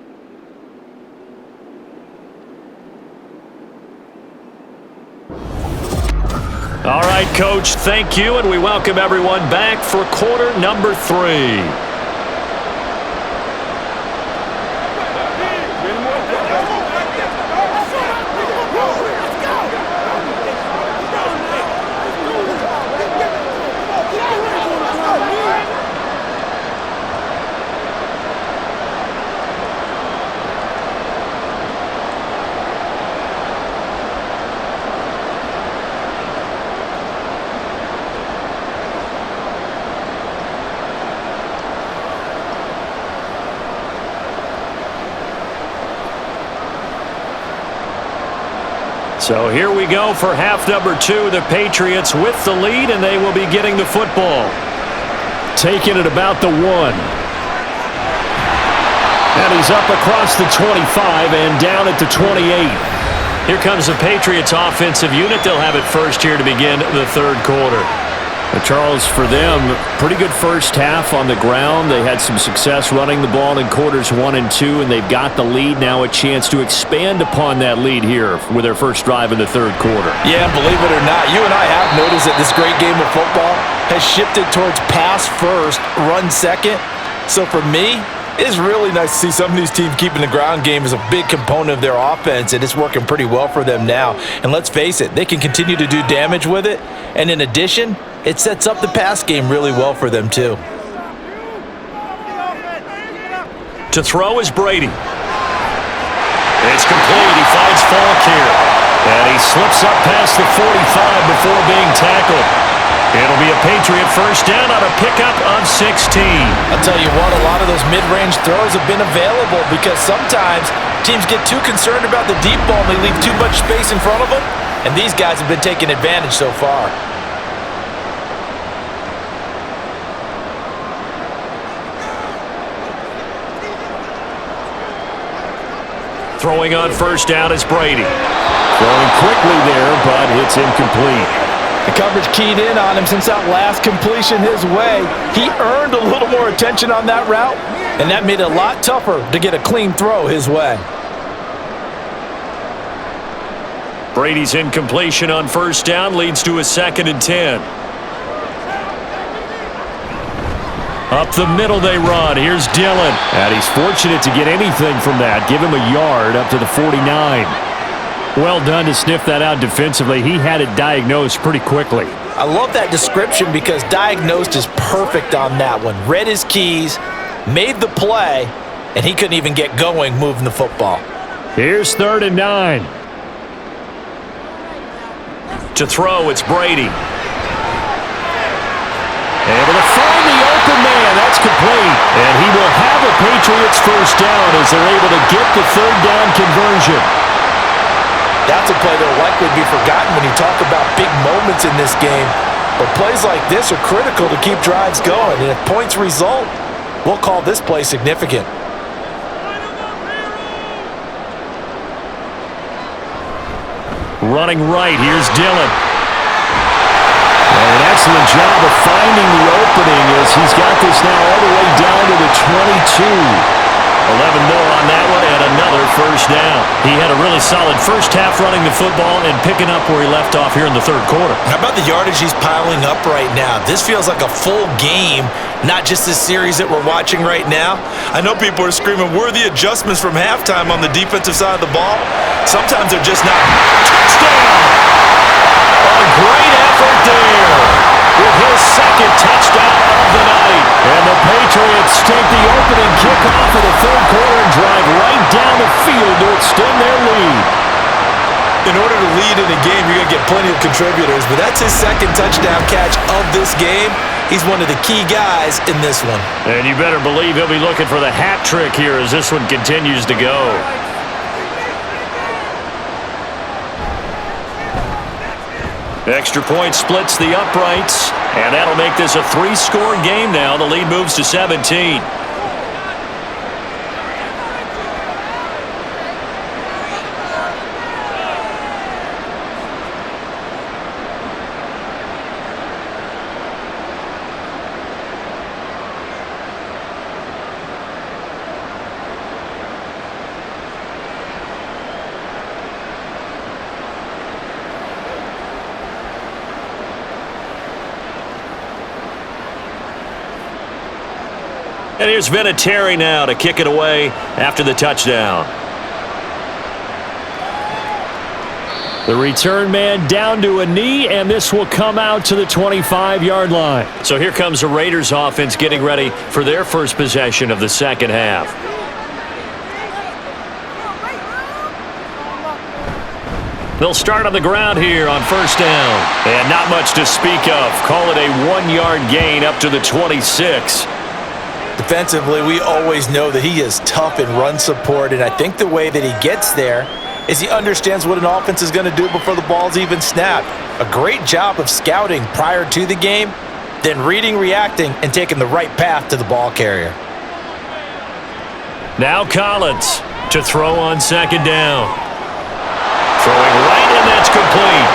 Speaker 2: All right, Coach, thank you, and we welcome everyone back for quarter number 3. So here we go for half number 2. The Patriots with the lead, and they will be getting the football. Taking it about the 1. And he's up across the 25 and down at the 28. Here comes the Patriots offensive unit. They'll have it first here to begin the third quarter. Charles, for them, pretty good first half on the ground. They had some success running the ball in quarters 1 and 2, and they've got the lead. Now a chance to expand upon that lead here with their first drive in the third quarter.
Speaker 3: Yeah, believe it or not, you and I have noticed that this great game of football has shifted towards pass first, run second. So for me, it's really nice to see some of these teams keeping the ground game as a big component of their offense, and it's working pretty well for them now. And let's face it, they can continue to do damage with it. And in addition, it sets up the pass game really well for them, too.
Speaker 2: To throw is Brady. It's complete. He finds Falk here. And he slips up past the 45 before being tackled. It'll be a Patriot first down on a pickup of 16.
Speaker 3: I'll tell you what, a lot of those mid-range throws have been available because sometimes teams get too concerned about the deep ball and they leave too much space in front of them. And these guys have been taking advantage so far.
Speaker 2: Throwing on first down is Brady. Throwing quickly there, but it's incomplete.
Speaker 3: The coverage keyed in on him since that last completion his way. He earned a little more attention on that route, and that made it a lot tougher to get a clean throw his way.
Speaker 2: Brady's incompletion on first down leads to a 2nd and 10. Up the middle they run. Here's Dillon. And he's fortunate to get anything from that. Give him a yard up to the 49. Well done to sniff that out defensively. He had it diagnosed pretty quickly.
Speaker 3: I love that description because diagnosed is perfect on that one. Read his keys, made the play, and he couldn't even get going moving the football.
Speaker 2: Here's 3rd and 9. To throw, it's Brady. Able to find the open man. That's complete. And he will have a Patriots first down as they're able to get the 3rd down conversion.
Speaker 3: That's a play that will likely be forgotten when you talk about big moments in this game. But plays like this are critical to keep drives going. And if points result, we'll call this play significant.
Speaker 2: Running right, here's Dillon. And an excellent job of finding the opening as he's got this now all the way down to the 22. 11 more on that one and another first down. He had a really solid first half running the football and picking up where he left off here in the third quarter.
Speaker 3: How about the yardage he's piling up right now? This feels like a full game, not just this series that we're watching right now. I know people are screaming, where are the adjustments from halftime on the defensive side of the ball? Sometimes they're just not.
Speaker 2: Touchdown! A great effort there with his second touchdown of the night. And the Patriots take the opening kickoff of the third quarter and drive right down the field to extend their lead.
Speaker 3: In order to lead in a game, you're going to get plenty of contributors, but that's his second touchdown catch of this game. He's one of the key guys in this one.
Speaker 2: And you better believe he'll be looking for the hat trick here as this one continues to go. Extra point splits the uprights, and that'll make this a 3-score game now. The lead moves to 17. And here's Vinatieri now to kick it away after the touchdown. The return man down to a knee, and this will come out to the 25-yard line. So here comes the Raiders offense getting ready for their first possession of the second half. They'll start on the ground here on first down. And not much to speak of. Call it a 1-yard gain up to the 26.
Speaker 3: Defensively, we always know that he is tough in run support, and I think the way that he gets there is he understands what an offense is going to do before the ball's even snapped. A great job of scouting prior to the game, then reading, reacting, and taking the right path to the ball carrier. Now Collins to throw on second down.
Speaker 2: Throwing right, and that's complete.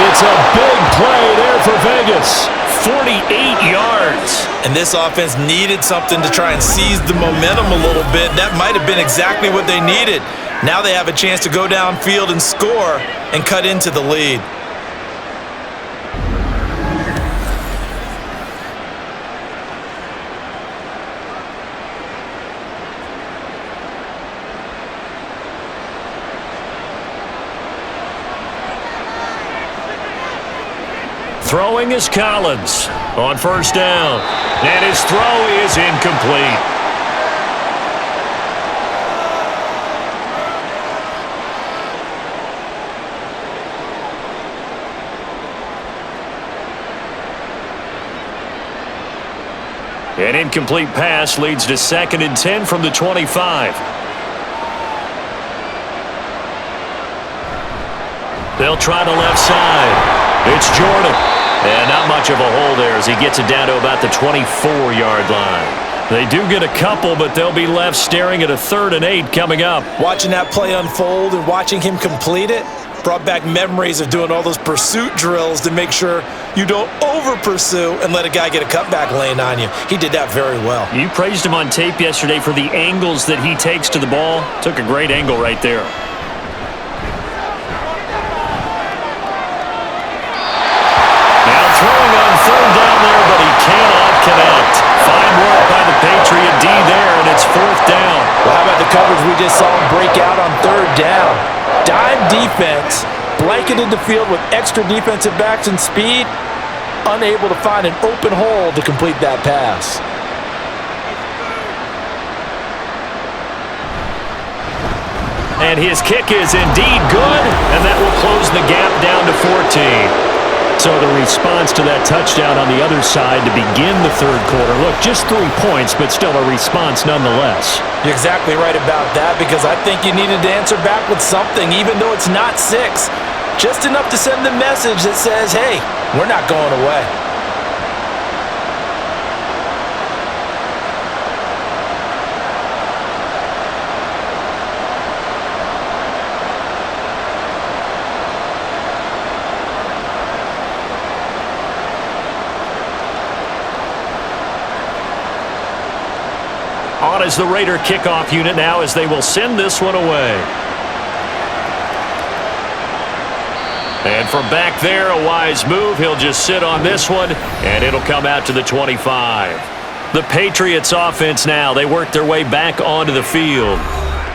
Speaker 2: It's a big play there for Vegas. 48 yards.
Speaker 3: And this offense needed something to try and seize the momentum a little bit. That might have been exactly what they needed. Now they have a chance to go downfield and score and cut into the lead.
Speaker 2: Throwing is Collins on first down. And his throw is incomplete. An incomplete pass leads to 2nd and 10 from the 25. They'll try the left side. It's Jordan. And not much of a hole there as he gets it down to about the 24-yard line. They do get a couple, but they'll be left staring at a 3rd and 8 coming up.
Speaker 3: Watching that play unfold and watching him complete it brought back memories of doing all those pursuit drills to make sure you don't over-pursue and let a guy get a cutback lane on you. He did that very well.
Speaker 2: You praised him on tape yesterday for the angles that he takes to the ball. Took a great angle right there. Throwing on 3rd down there, but he cannot connect. Fine work by the Patriot D there, and it's 4th down.
Speaker 3: Well, how about the coverage we just saw him break out on 3rd down? Dime defense, blanketed the field with extra defensive backs and speed, unable to find an open hole to complete that pass.
Speaker 2: And his kick is indeed good, and that will close the gap down to 14. So the response to that touchdown on the other side to begin the third quarter. Look, just 3 points, but still a response nonetheless.
Speaker 3: You're exactly right about that, because I think you needed to answer back with something, even though it's not 6. Just enough to send the message that says, hey, we're not going away.
Speaker 2: as the Raider kickoff unit now as they will send this one away. And from back there, a wise move. He'll just sit on this one, and it'll come out to the 25. The Patriots offense now. They work their way back onto the field.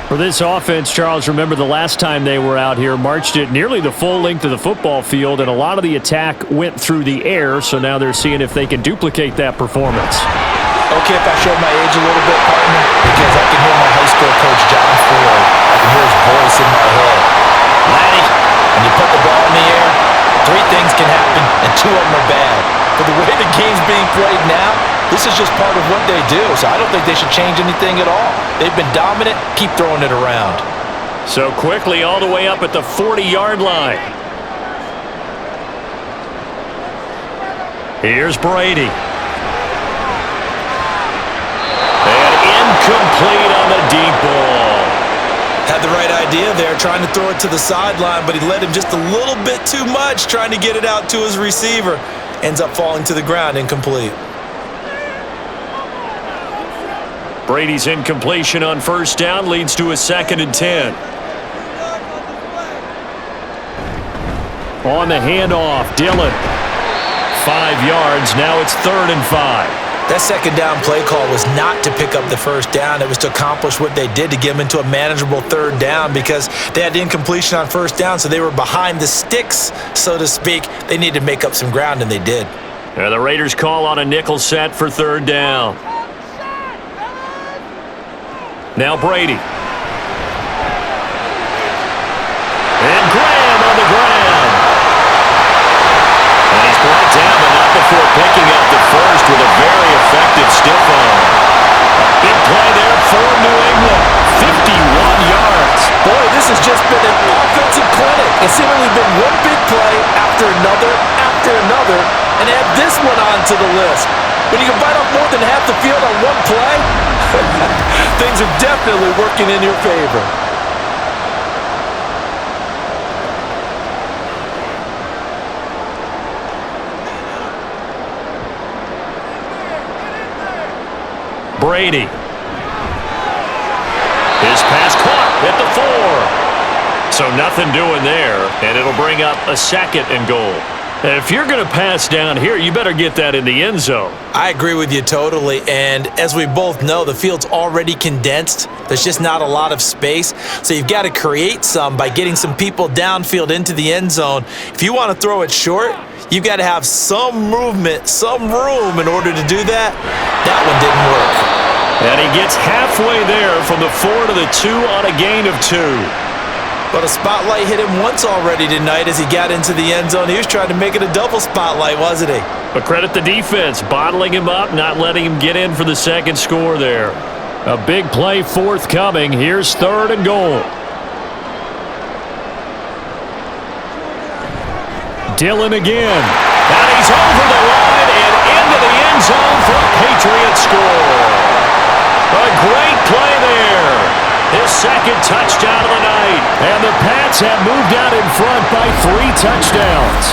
Speaker 2: For this offense, Charles, remember the last time they were out here, marched it nearly the full length of the football field, and a lot of the attack went through the air, so now they're seeing if they can duplicate that performance.
Speaker 3: Okay, if I show my age a little bit, partner, because I can hear my high school coach, John Ford. I can hear his voice in my head. Laddie, when you put the ball in the air, 3 things can happen, and 2 of them are bad. But the way the game's being played now, this is just part of what they do, so I don't think they should change anything at all. They've been dominant. Keep throwing it around.
Speaker 2: So quickly all the way up at the 40-yard line. Here's Brady. And incomplete on the deep ball.
Speaker 3: Had the right idea there, trying to throw it to the sideline, but he led him just a little bit too much, trying to get it out to his receiver. Ends up falling to the ground, incomplete.
Speaker 2: Brady's incompletion on first down leads to a 2nd and 10. On the handoff, Dillon. 5 yards, now it's 3rd and 5.
Speaker 3: That second down play call was not to pick up the first down. It was to accomplish what they did, to get them into a manageable 3rd down, because they had the incompletion on first down, so they were behind the sticks, so to speak. They needed to make up some ground, and they did.
Speaker 2: And the Raiders call on a nickel set for 3rd down. Now Brady. And Graham on the ground. And he's brought down, but not before picking up the first with a very effective stiff arm. Big play there for New England. 51 yards.
Speaker 3: Boy, this has just been an offensive clinic. It's seemingly been one big play after another, and add this one onto the list. When you can bite off more than half the field on one play, things are definitely working in your favor.
Speaker 2: Brady. His pass caught at the 4. So nothing doing there, and it'll bring up a 2nd and goal. If you're going to pass down here, you better get that in the end zone.
Speaker 3: I agree with you totally, and as we both know, the field's already condensed. There's just not a lot of space, so you've got to create some by getting some people downfield into the end zone. If you want to throw it short, you've got to have some movement, some room in order to do that. That one didn't work.
Speaker 2: And he gets halfway there from the 4 to the 2 on a gain of 2.
Speaker 3: But a spotlight hit him once already tonight as he got into the end zone. He was trying to make it a double spotlight, wasn't he?
Speaker 2: But credit the defense, bottling him up, not letting him get in for the 2nd score there. A big play forthcoming. Here's 3rd and goal. Dillon again. And he's over the line and into the end zone for a Patriots score. A great play there. His 2nd touchdown of the night. And the Pats have moved out in front by 3 touchdowns.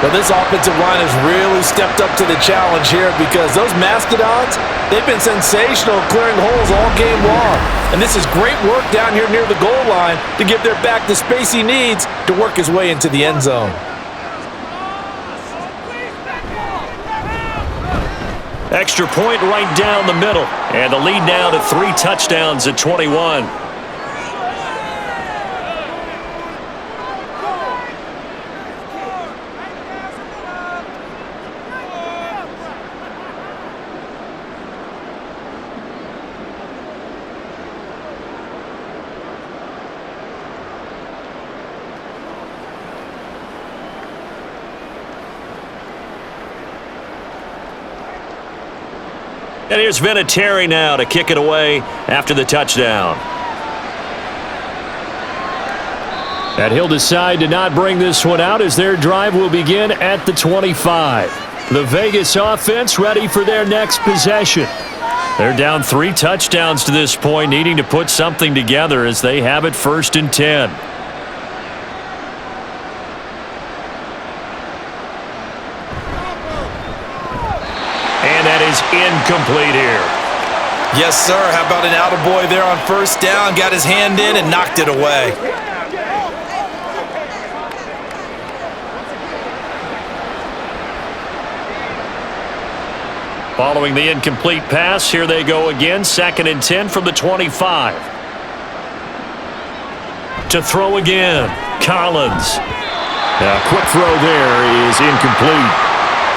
Speaker 3: Well, this offensive line has really stepped up to the challenge here, because those Mastodons, they've been sensational clearing holes all game long. And this is great work down here near the goal line to give their back the space he needs to work his way into the end zone.
Speaker 2: Extra point right down the middle. And the lead now to 3 touchdowns at 21. And here's Vinatieri now to kick it away after the touchdown. And he'll decide to not bring this one out as their drive will begin at the 25. The Vegas offense ready for their next possession. They're down 3 touchdowns to this point, needing to put something together as they have it 1st and 10. And that is incomplete here.
Speaker 3: Yes, sir. How about an attaboy there on first down? Got his hand in and knocked it away.
Speaker 2: Following the incomplete pass, here they go again. 2nd and 10 from the 25. To throw again, Collins. A quick throw there is incomplete.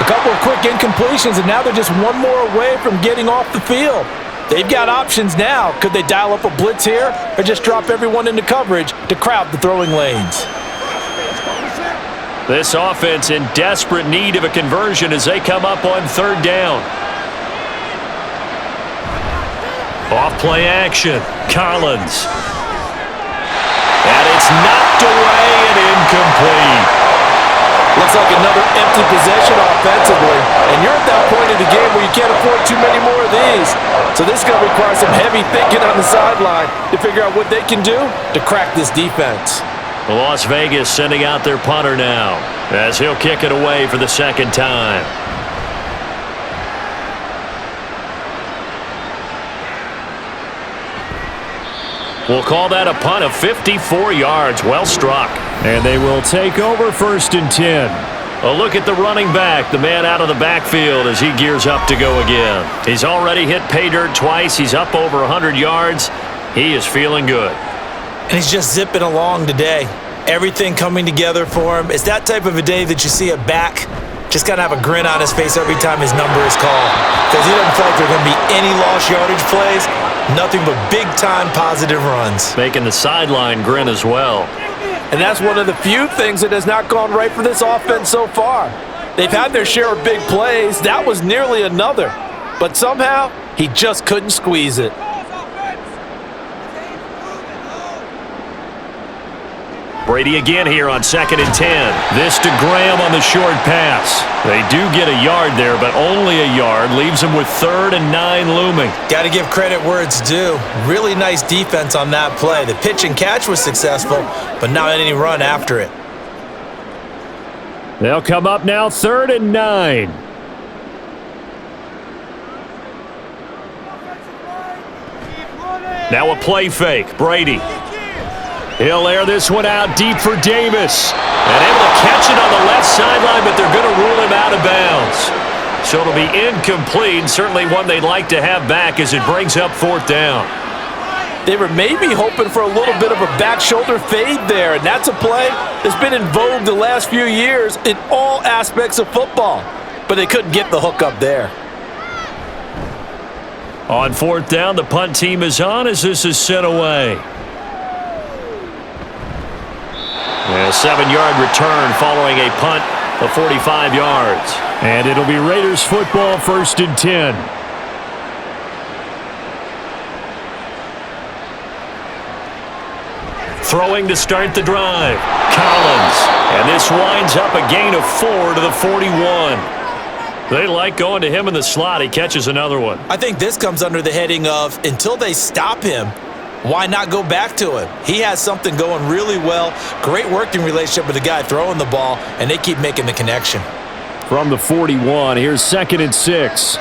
Speaker 3: A couple of quick incompletions, and now they're just one more away from getting off the field. They've got options now. Could they dial up a blitz here or just drop everyone into coverage to crowd the throwing lanes?
Speaker 2: This offense in desperate need of a conversion as they come up on 3rd down. Off play action, Collins. And it's knocked away and incomplete.
Speaker 3: Looks like another empty possession offensively. And you're at that point in the game where you can't afford too many more of these. So this is going to require some heavy thinking on the sideline to figure out what they can do to crack this defense.
Speaker 2: Las Vegas sending out their punter now as he'll kick it away for the 2nd time. We'll call that a punt of 54 yards. Well struck. And they will take over 1st and 10. A look at the running back, the man out of the backfield as he gears up to go again. He's already hit pay dirt twice. He's up over 100 yards. He is feeling good.
Speaker 3: And he's just zipping along today. Everything coming together for him. It's that type of a day that you see a back just got to have a grin on his face every time his number is called. Because he doesn't feel like there are going to be any lost yardage plays. Nothing but big-time positive runs.
Speaker 2: Making the sideline grin as well.
Speaker 3: And that's one of the few things that has not gone right for this offense so far. They've had their share of big plays. That was nearly another. But somehow, he just couldn't squeeze it.
Speaker 2: Brady again here on 2nd and 10. This to Graham on the short pass. They do get a yard there, but only a yard. Leaves them with 3rd and 9 looming.
Speaker 3: Got to give credit where it's due. Really nice defense on that play. The pitch and catch was successful, but not any run after it.
Speaker 2: They'll come up now 3rd and 9. Now a play fake. Brady. He'll air this one out deep for Davis. And able to catch it on the left sideline, but they're going to rule him out of bounds. So it'll be incomplete, certainly one they'd like to have back as it brings up 4th down.
Speaker 3: They were maybe hoping for a little bit of a back shoulder fade there, and that's a play that's been in vogue the last few years in all aspects of football. But they couldn't get the hook up there.
Speaker 2: On 4th down, the punt team is on as this is sent away. A 7-yard return following a punt of 45 yards. And it'll be Raiders football 1st and 10. Throwing to start the drive. Collins. And this winds up a gain of 4 to the 41. They like going to him in the slot. He catches another one.
Speaker 3: I think this comes under the heading of until they stop him, why not go back to him? He has something going really well. Great working relationship with the guy throwing the ball, and they keep making the connection.
Speaker 2: From the 41, here's 2nd and 6.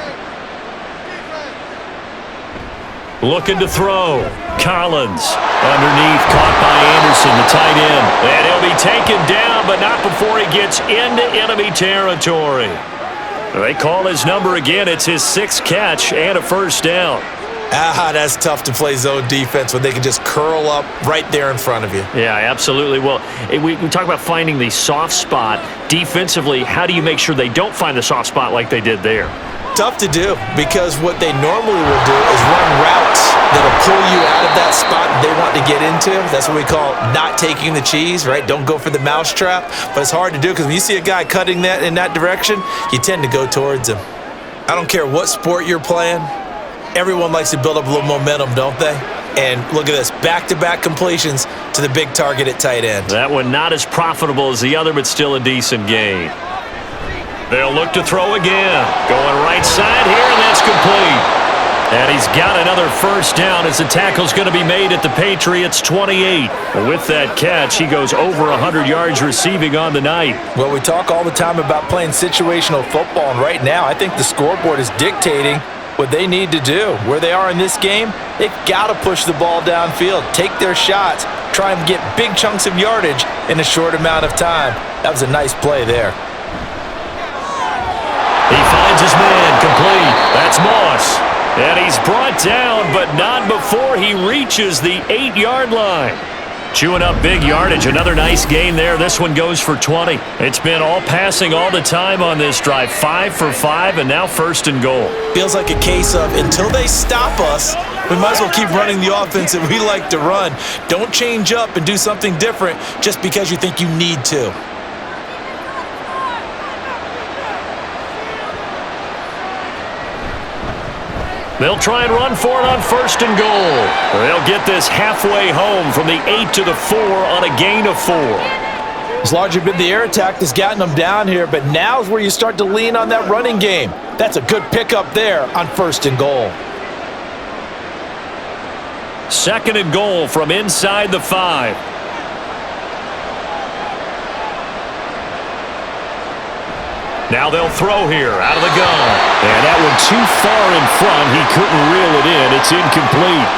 Speaker 2: Looking to throw. Collins underneath, caught by Anderson, the tight end. And he'll be taken down, but not before he gets into enemy territory. They call his number again. It's his 6th catch and a 1st down.
Speaker 3: That's tough to play zone defense when they can just curl up right there in front of you.
Speaker 2: Yeah, absolutely. Well, we talk about finding the soft spot. Defensively, how do you make sure they don't find the soft spot like they did there?
Speaker 3: Tough to do because what they normally will do is run routes that'll pull you out of that spot they want to get into. That's what we call not taking the cheese, right? Don't go for the mousetrap. But it's hard to do because when you see a guy cutting that in that direction, you tend to go towards him. I don't care what sport you're playing. Everyone likes to build up a little momentum, don't they? And look at this, back-to-back completions to the big target at tight end.
Speaker 2: That one not as profitable as the other, but still a decent gain. They'll look to throw again. Going right side here, and that's complete. And he's got another 1st down as the tackle's going to be made at the Patriots 28. With that catch, he goes over 100 yards receiving on the night.
Speaker 3: Well, we talk all the time about playing situational football, and right now I think the scoreboard is dictating what they need to do. Where they are in this game, they've got to push the ball downfield, take their shots, try and get big chunks of yardage in a short amount of time. That was a nice play there.
Speaker 2: He finds his man complete. That's Moss. And he's brought down, but not before he reaches the 8-yard line. Chewing up big yardage. Another nice gain there. This one goes for 20. It's been all passing all the time on this drive. 5 for 5, and now 1st and goal.
Speaker 3: Feels like a case of until they stop us, we might as well keep running the offense that we like to run. Don't change up and do something different just because you think you need to.
Speaker 2: They'll try and run for it on 1st and goal. They'll get this halfway home from the 8 to the 4 on a gain of 4.
Speaker 3: It's largely been the air attack that's gotten them down here, but now's where you start to lean on that running game. That's a good pickup there on 1st and goal.
Speaker 2: 2nd and goal from inside the 5. Now they'll throw here out of the gun. And that one too far in front. He couldn't reel it in. It's incomplete.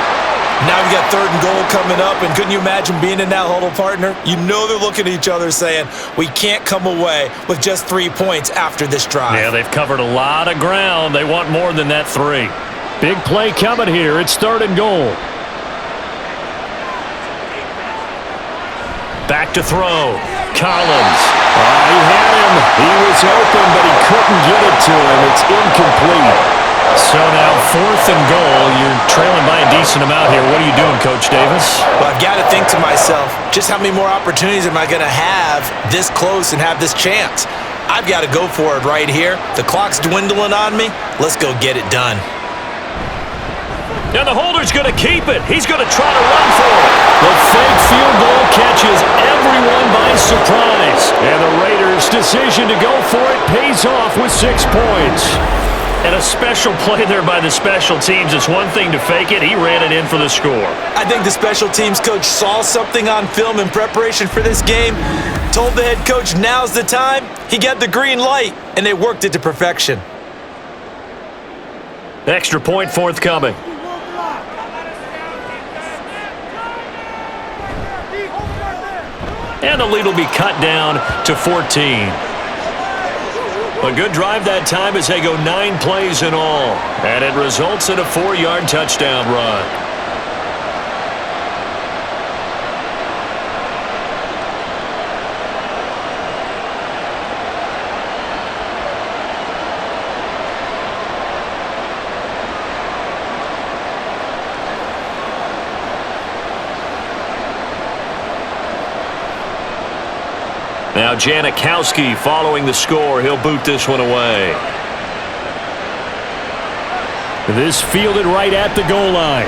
Speaker 3: Now we've got 3rd and goal coming up, and couldn't you imagine being in that huddle, partner? You know they're looking at each other saying, we can't come away with just 3 points after this drive.
Speaker 2: Yeah, they've covered a lot of ground. They want more than that 3. Big play coming here. It's 3rd and goal. Back to throw. Collins. He had him. He was open, but he couldn't get it to him. It's incomplete. So now 4th and goal. You're trailing by a decent amount here. What are you doing, Coach Davis?
Speaker 3: Well, I've got to think to myself, just how many more opportunities am I going to have this close and have this chance? I've got to go for it right here. The clock's dwindling on me. Let's go get it done.
Speaker 2: And the holder's going to keep it. He's going to try to run for it. The fake field goal catches everyone by surprise. And the Raiders' decision to go for it pays off with 6 points. And a special play there by the special teams. It's one thing to fake it. He ran it in for the score.
Speaker 3: I think the special teams coach saw something on film in preparation for this game, told the head coach now's the time. He got the green light, and they worked it to perfection.
Speaker 2: Extra point forthcoming. And the lead will be cut down to 14. A good drive that time as they go 9 plays in all. And it results in a 4-yard touchdown run. Now Janikowski following the score. He'll boot this one away. This fielded right at the goal line.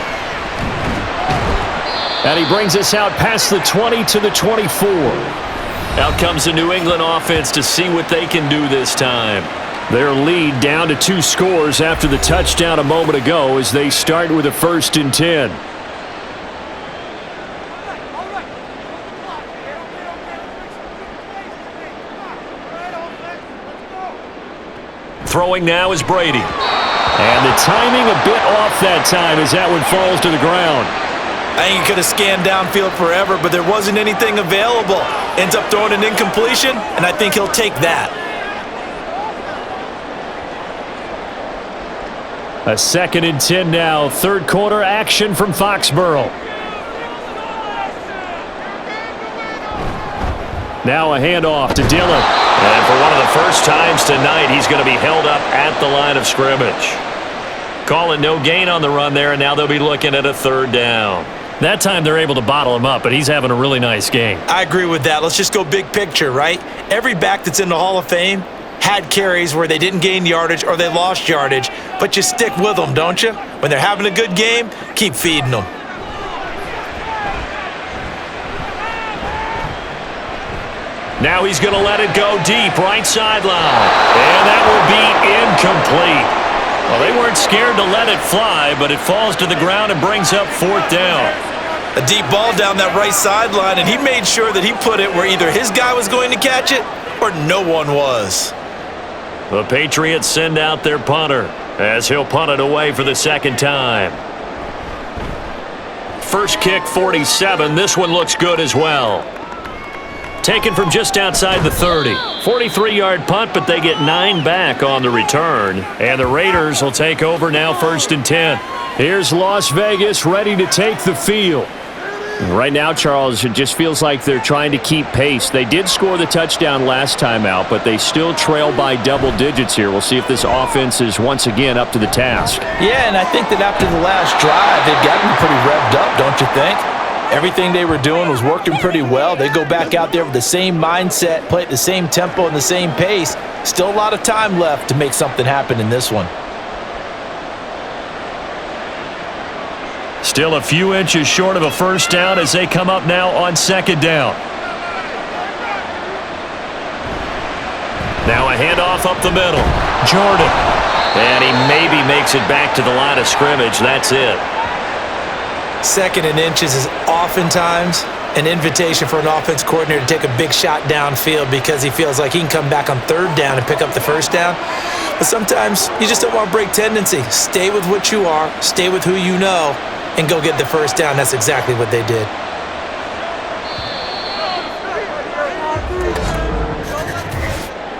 Speaker 2: And he brings us out past the 20 to the 24. Out comes the New England offense to see what they can do this time. Their lead down to 2 scores after the touchdown a moment ago as they start with a 1st and 10. Throwing now is Brady. And the timing a bit off that time as that one falls to the ground.
Speaker 3: I think he could have scanned downfield forever, but there wasn't anything available. Ends up throwing an incompletion, and I think he'll take that.
Speaker 2: A 2nd and 10 now. 3rd quarter action from Foxborough. Now a handoff to Dillon. And for one of the first times tonight, he's going to be held up at the line of scrimmage. Calling no gain on the run there, and now they'll be looking at a 3rd down. That time they're able to bottle him up, but he's having a really nice game.
Speaker 3: I agree with that. Let's just go big picture, right? Every back that's in the Hall of Fame had carries where they didn't gain yardage or they lost yardage, but you stick with them, don't you? When they're having a good game, keep feeding them.
Speaker 2: Now he's going to let it go deep, right sideline. And that will be incomplete. Well, they weren't scared to let it fly, but it falls to the ground and brings up 4th down.
Speaker 3: A deep ball down that right sideline, and he made sure that he put it where either his guy was going to catch it or no one was.
Speaker 2: The Patriots send out their punter. as he'll punt it away for the second time. First kick, 47. This one looks good as well. Taken from just outside the 30. 43-yard punt, but they get 9 back on the return. And the Raiders will take over now, 1st and 10. Here's Las Vegas ready to take the field.
Speaker 6: Right now, Charles, it just feels like they're trying to keep pace. They did score the touchdown last time out, but they still trail by double digits here. We'll see if this offense is once again up to the task.
Speaker 3: Yeah, and I think that after the last drive, they've gotten pretty revved up, don't you think? Everything they were doing was working pretty well. They go back out there with the same mindset, play at the same tempo and the same pace. Still a lot of time left to make something happen in this one.
Speaker 2: Still a few inches short of a first down as they come up now on 2nd down. Now a handoff up the middle. Jordan. And he maybe makes it back to the line of scrimmage. That's it.
Speaker 3: 2nd and inches is oftentimes an invitation for an offense coordinator to take a big shot downfield because he feels like he can come back on 3rd down and pick up the first down. But sometimes you just don't want to break tendency. Stay with what you are, stay with who you know, and go get the first down. That's exactly what they did.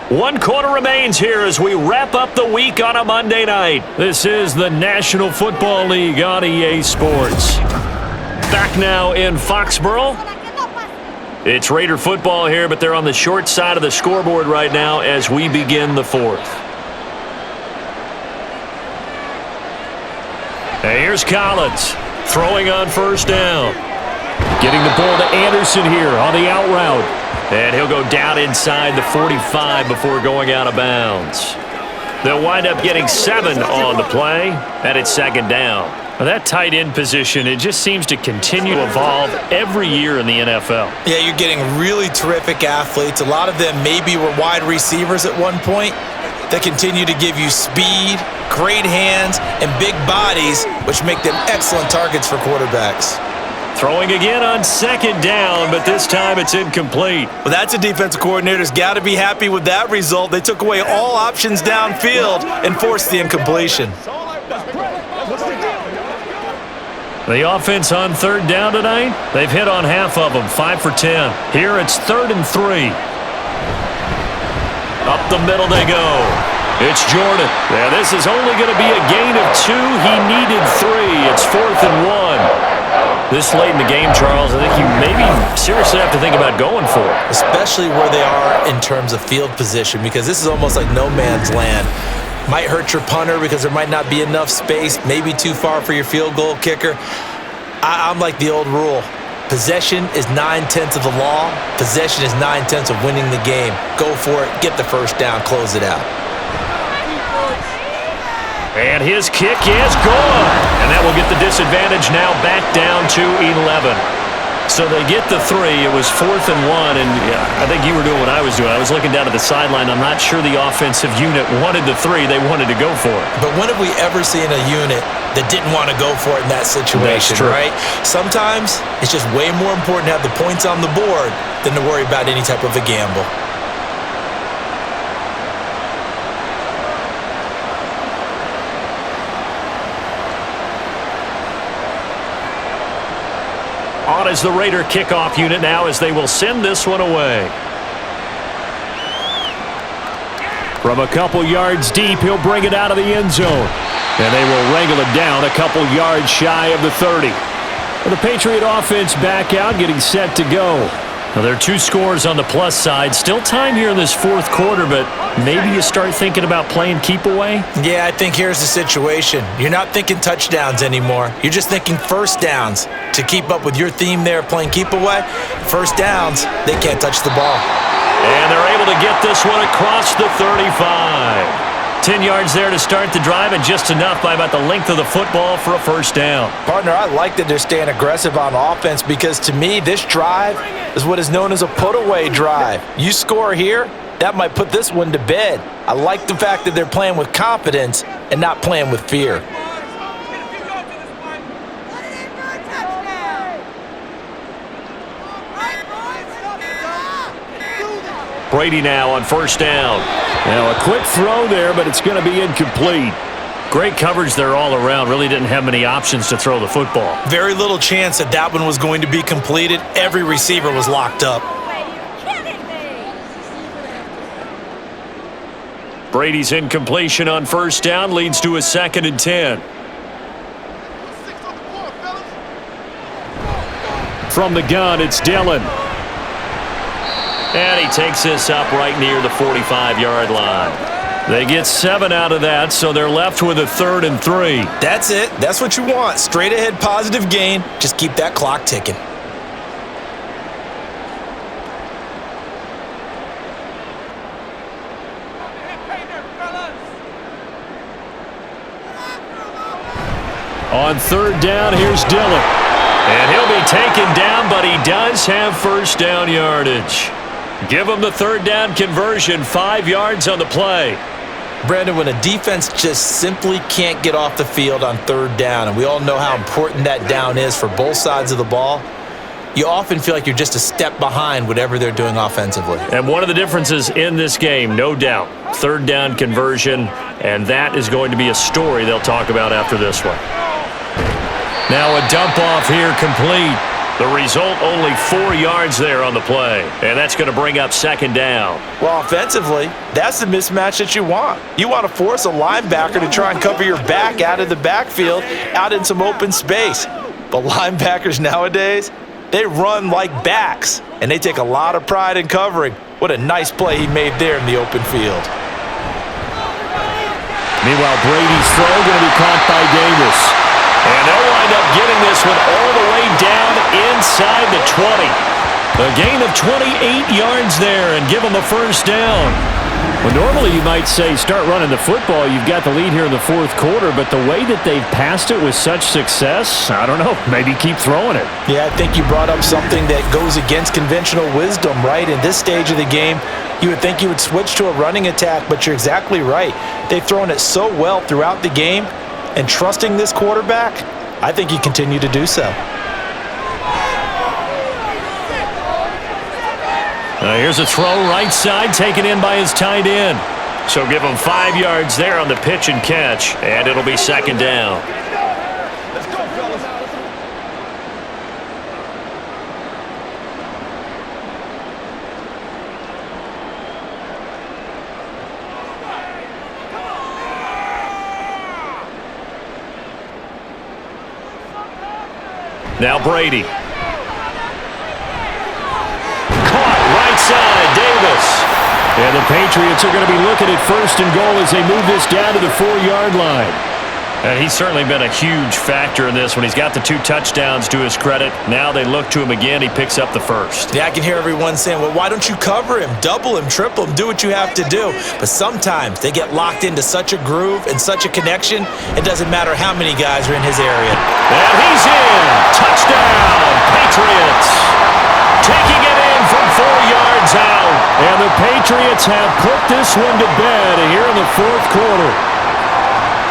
Speaker 2: One quarter remains here as we wrap up the week on a Monday night. This is the National Football League on EA Sports. Back now in Foxborough. It's Raider football here, but they're on the short side of the scoreboard right now as we begin the 4th. And here's Collins throwing on 1st down. Getting the ball to Anderson here on the out route. And he'll go down inside the 45 before going out of bounds. They'll wind up getting 7 on the play, and it's 2nd down. Now that tight end position, it just seems to continue to evolve every year in the NFL.
Speaker 3: Yeah, you're getting really terrific athletes. A lot of them maybe were wide receivers at one point. They continue to give you speed, great hands, and big bodies, which make them excellent targets for quarterbacks.
Speaker 2: Throwing again on 2nd down, but this time it's incomplete.
Speaker 3: Well, that's a defensive coordinator's got to be happy with that result. They took away all options downfield and forced the incompletion.
Speaker 2: The offense on 3rd down tonight, they've hit on half of them, 5 for 10. Here it's 3rd and 3. Up the middle they go. It's Jordan. Yeah, this is only going to be a gain of 2. He needed 3. It's 4th and 1. This late in the game, Charles, I think you maybe seriously have to think about going for it.
Speaker 3: Especially where they are in terms of field position, because this is almost like no man's land. Might hurt your punter because there might not be enough space, maybe too far for your field goal kicker. I'm like the old rule. Possession is 9/10 of the law. Possession is 9/10 of winning the game. Go for it, get the first down, close it out.
Speaker 2: And his kick is good. And that will get the disadvantage now back down to 11. So they get the 3. It was 4th and 1. And I think you were doing what I was doing. I was looking down at the sideline. I'm not sure the offensive unit wanted the 3. They wanted to go for it.
Speaker 3: But when have we ever seen a unit that didn't want to go for it in that situation, right? Sometimes it's just way more important to have the points on the board than to worry about any type of a gamble.
Speaker 2: On is the Raider kickoff unit now as they will send this one away. From a couple yards deep, he'll bring it out of the end zone. And they will wrangle it down a couple yards shy of the 30. Well, the Patriot offense back out, getting set to go. Now, there are 2 scores on the plus side. Still time here in this 4th quarter, but maybe you start thinking about playing keep away?
Speaker 3: Yeah, I think here's the situation. You're not thinking touchdowns anymore. You're just thinking first downs. To keep up with your theme there, playing keep away, first downs, they can't touch the ball.
Speaker 2: And they're able to get this one across the 35. 10 yards there to start the drive, and just enough by about the length of the football for a first down.
Speaker 3: Partner, I like that they're staying aggressive on offense because to me, this drive is what is known as a put-away drive. You score here, that might put this one to bed. I like the fact that they're playing with confidence and not playing with fear.
Speaker 2: Brady now on first down.
Speaker 6: Now a quick throw there, but it's going to be incomplete.
Speaker 2: Great coverage there all around. Really didn't have many options to throw the football.
Speaker 3: Very little chance that that one was going to be completed. Every receiver was locked up.
Speaker 2: Brady's incompletion on first down leads to a 2nd and 10. From the gun, it's Dillon. And he takes this up right near the 45-yard line. They get 7 out of that, so they're left with a 3rd and 3.
Speaker 3: That's it. That's what you want. Straight ahead positive gain. Just keep that clock ticking.
Speaker 2: On 3rd down, here's Dillon. And he'll be taken down, but he does have first down yardage. Give him the 3rd down conversion, 5 yards on the play.
Speaker 3: Brandon, when a defense just simply can't get off the field on 3rd down, and we all know how important that down is for both sides of the ball, you often feel like you're just a step behind whatever they're doing offensively.
Speaker 2: And one of the differences in this game, no doubt, 3rd down conversion, and that is going to be a story they'll talk about after this one. Now a dump off here complete. The result, only 4 yards there on the play, and that's going to bring up 2nd down.
Speaker 3: Well, offensively, that's the mismatch that you want. You want to force a linebacker to try and cover your back out of the backfield, out in some open space. But linebackers nowadays, they run like backs, and they take a lot of pride in covering. What a nice play he made there in the open field.
Speaker 2: Meanwhile, Brady's throw going to be caught by Davis. And they'll wind up getting this one all the way down inside the 20. A gain of 28 yards there and give them a first down. Well, normally you might say start running the football. You've got the lead here in the 4th quarter, but the way that they've passed it with such success, I don't know, maybe keep throwing it.
Speaker 3: Yeah, I think you brought up something that goes against conventional wisdom, right? In this stage of the game, you would think you would switch to a running attack, but you're exactly right. They've thrown it so well throughout the game. And trusting this quarterback, I think you continue to do so.
Speaker 2: Here's a throw right side taken in by his tight end. So give him 5 yards there on the pitch and catch, and it'll be 2nd down. Now Brady. Caught right side, Davis. And the Patriots are going to be looking at 1st and goal as they move this down to the 4-yard line. And he's certainly been a huge factor in this when he's got the 2 touchdowns to his credit. Now they look to him again. He picks up the 1st.
Speaker 3: Yeah, I can hear everyone saying, well, why don't you cover him, double him, triple him, do what you have to do. But sometimes they get locked into such a groove and such a connection, it doesn't matter how many guys are in his area.
Speaker 2: And he's in. Touchdown, Patriots. Taking it in from 4 yards out. And the Patriots have put this one to bed here in the 4th quarter.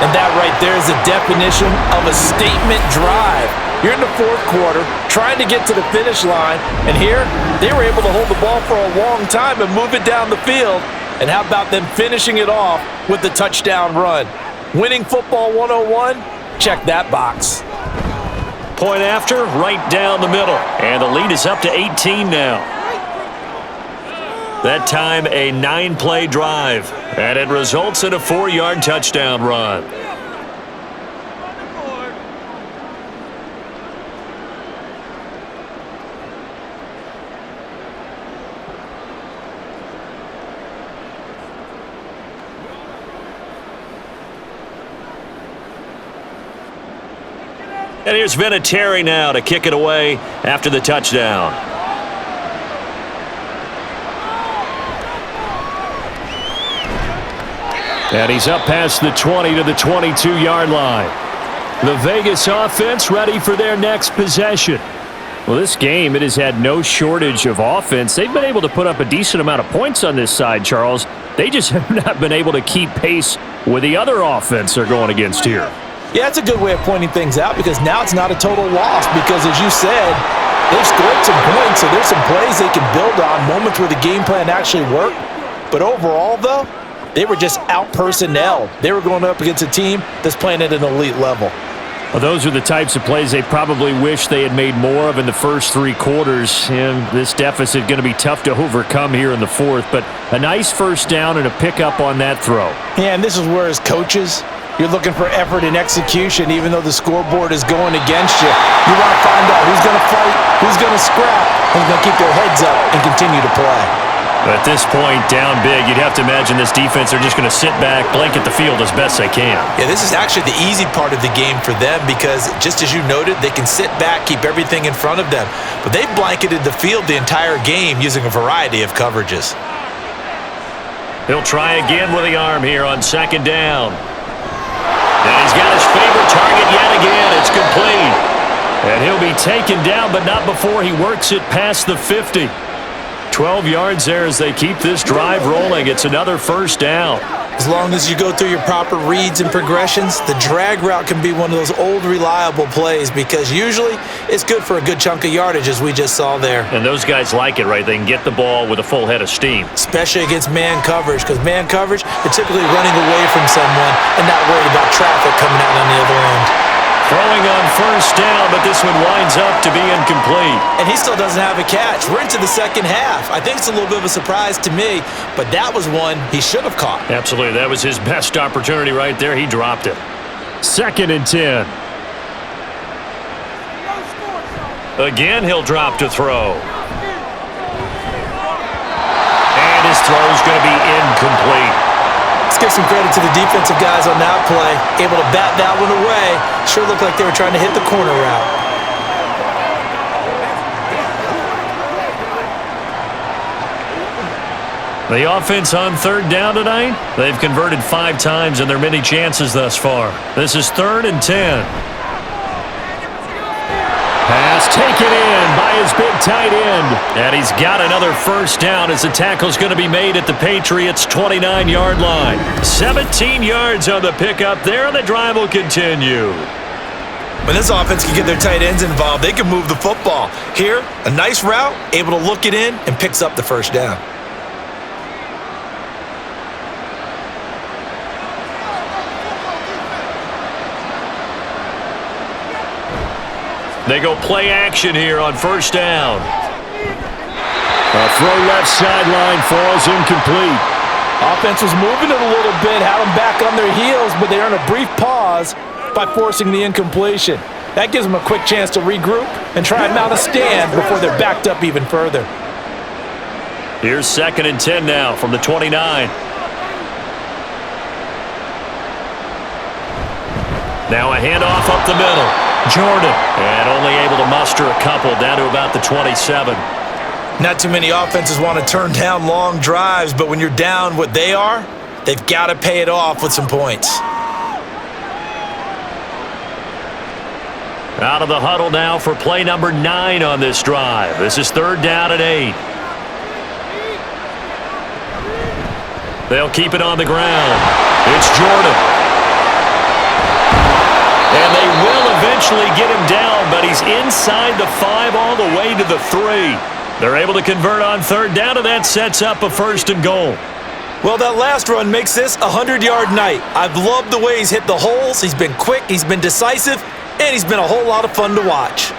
Speaker 3: And that right there is the definition of a statement drive. You're in the 4th quarter, trying to get to the finish line, and here, they were able to hold the ball for a long time and move it down the field. And how about them finishing it off with the touchdown run? Winning football 101? Check that box.
Speaker 2: Point after, right down the middle. And the lead is up to 18 now. That time, a 9-play drive. And it results in a 4-yard touchdown run. And here's Vinatieri now to kick it away after the touchdown. And he's up past the 20 to the 22-yard line. The Vegas offense ready for their next possession. Well, this game, it has had no shortage of offense. They've been able to put up a decent amount of points on this side, Charles. They just have not been able to keep pace with the other offense they're going against here.
Speaker 3: Yeah, it's a good way of pointing things out because now it's not a total loss because, as you said, they've scored some points, so there's some plays they can build on, moments where the game plan actually worked. But overall, though, They were just out-personnel. They were going up against a team that's playing at an elite level.
Speaker 6: Well, those are the types of plays they probably wish they had made more of in the first 3 quarters. And this deficit going to be tough to overcome here in the fourth. But a nice first down and a pickup on that throw.
Speaker 3: Yeah, and this is where as coaches, you're looking for effort and execution even though the scoreboard is going against you. You want to find out who's going to fight, who's going to scrap, who's going to keep their heads up and continue to play.
Speaker 6: But at this point, down big, you'd have to imagine this defense are just going to sit back, blanket the field as best they can.
Speaker 3: Yeah, this is actually the easy part of the game for them because, just as you noted, they can sit back, keep everything in front of them. But they've blanketed the field the entire game using a variety of coverages.
Speaker 6: He'll try again with the arm here on second down. And he's got his favorite target yet again. It's complete. And he'll be taken down, but not before he works it past the 50. 12 yards there as they keep this drive rolling. It's another first down.
Speaker 3: As long as you go through your proper reads and progressions, the drag route can be one of those old reliable plays because usually it's good for a good chunk of yardage as we just saw there.
Speaker 6: And those guys like it, right? They can get the ball with a full head of steam.
Speaker 3: Especially against man coverage because man coverage, they're typically running away from someone and not worried about traffic coming out on the other end.
Speaker 6: Throwing on first down, but this one winds up to be incomplete.
Speaker 3: And he still doesn't have a catch. We're into the second half. I think it's a little bit of a surprise to me, but that was one he should have caught.
Speaker 6: Absolutely. That was his best opportunity right there. He dropped it. 2nd and 10. Again, he'll drop to throw. And his throw's going to be incomplete.
Speaker 3: Let's give some credit to the defensive guys on that play. Able to bat that one away. Sure looked like they were trying to hit the corner route.
Speaker 6: The offense on 3rd down tonight, they've converted 5 times in their many chances thus far. This is 3rd and 10. Pass taken in by his big tight end. And he's got another first down as the tackle's going to be made at the Patriots' 29-yard line. 17 yards on the pickup there, and the drive will continue.
Speaker 3: When this offense can get their tight ends involved, they can move the football. Here, a nice route, able to look it in, and picks up the first down.
Speaker 6: They go play action here on first down. A throw left sideline falls incomplete.
Speaker 3: Offense was moving it a little bit, had them back on their heels, but they earn a brief pause by forcing the incompletion. That gives them a quick chance to regroup and try and mount a stand before they're backed up even further.
Speaker 6: Here's 2nd and 10 now from the 29. Now a handoff up the middle. Jordan, and only able to muster a couple down to about the 27.
Speaker 3: Not too many offenses want to turn down long drives, but when you're down what they are, they've got to pay it off with some points.
Speaker 6: Out of the huddle now for play number 9 on this drive. This is 3rd down and 8. They'll keep it on the ground. It's Jordan. And they will eventually get him down, but he's inside the 5 all the way to the 3. They're able to convert on 3rd down, and that sets up a 1st and goal.
Speaker 3: Well, that last run makes this a 100-yard night. I've loved the way he's hit the holes. He's been quick, he's been decisive, and he's been a whole lot of fun to watch.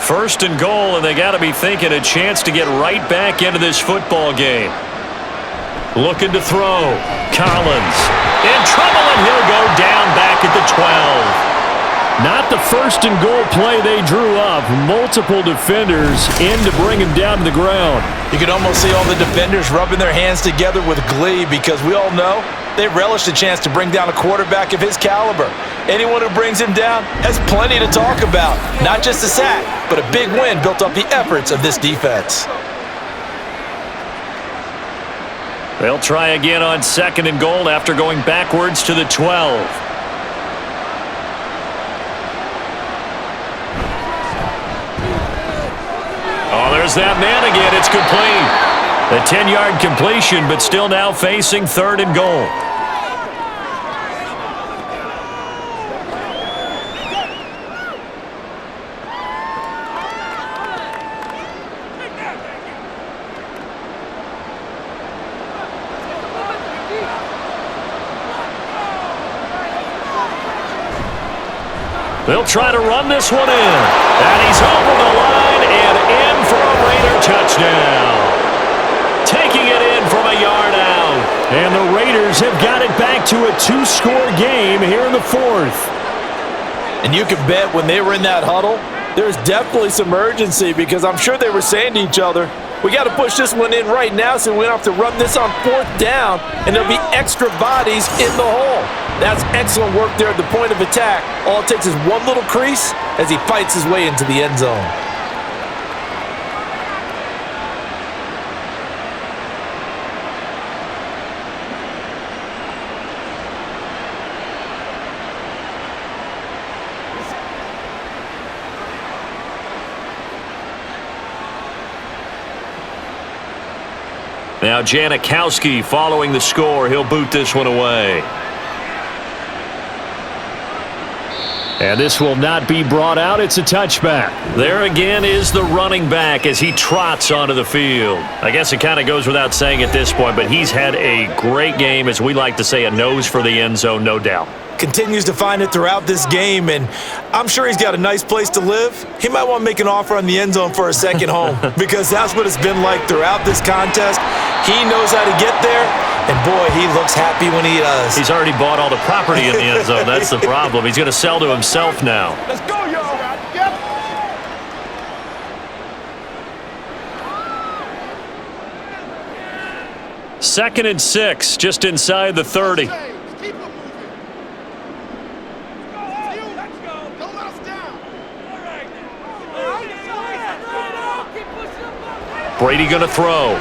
Speaker 6: 1st and goal, and they got to be thinking a chance to get right back into this football game. Looking to throw. Collins in trouble, and he'll go down back at the 12. Not the 1st and goal play they drew up. Multiple defenders in to bring him down to the ground.
Speaker 3: You can almost see all the defenders rubbing their hands together with glee because we all know they relish the chance to bring down a quarterback of his caliber. Anyone who brings him down has plenty to talk about. Not just a sack, but a big win built off the efforts of this defense.
Speaker 6: They'll try again on 2nd and goal after going backwards to the 12. Oh, there's that man again. It's complete. A 10-yard completion, but still now facing 3rd and goal. They'll try to run this one in. And he's over the line and in for a Raider touchdown. Taking it in from a yard out. And the Raiders have got it back to a 2-score game here in the fourth.
Speaker 3: And you can bet when they were in that huddle, there's definitely some urgency because I'm sure they were saying to each other, we got to push this one in right now so we don't have to run this on 4th down, and there'll be extra bodies in the hole. That's excellent work there at the point of attack. All it takes is one little crease as he fights his way into the end zone.
Speaker 6: Now Janikowski following the score. He'll boot this one away.
Speaker 2: And this will not be brought out. It's a touchback.
Speaker 6: There again is the running back as he trots onto the field. I guess it kind of goes without saying at this point, but he's had a great game, as we like to say, a nose for the end zone, no doubt.
Speaker 3: Continues to find it throughout this game, and I'm sure he's got a nice place to live. He might want to make an offer on the end zone for a second home because that's what it's been like throughout this contest. He knows how to get there, and boy, he looks happy when he does.
Speaker 6: He's already bought all the property in the end zone. That's the problem. He's going to sell to himself now.
Speaker 4: Let's go, y'all. Yep.
Speaker 6: Second and 6, just inside the 30.
Speaker 4: Keep it moving. Let's go. Don't let us down. All right.
Speaker 6: Brady going to throw.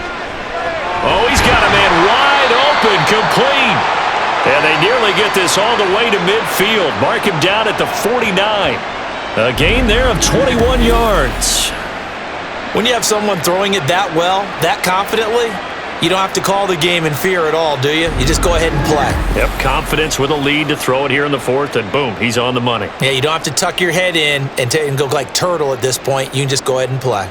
Speaker 6: Oh, he's got a man wide open, complete. And they nearly get this all the way to midfield. Mark him down at the 49. A gain there of 21 yards.
Speaker 3: When you have someone throwing it that well, that confidently, you don't have to call the game in fear at all, do you? You just go ahead and play.
Speaker 6: Yep, confidence with a lead to throw it here in the fourth, and boom, he's on the money.
Speaker 3: Yeah, you don't have to tuck your head in and go like turtle at this point. You can just go ahead and play.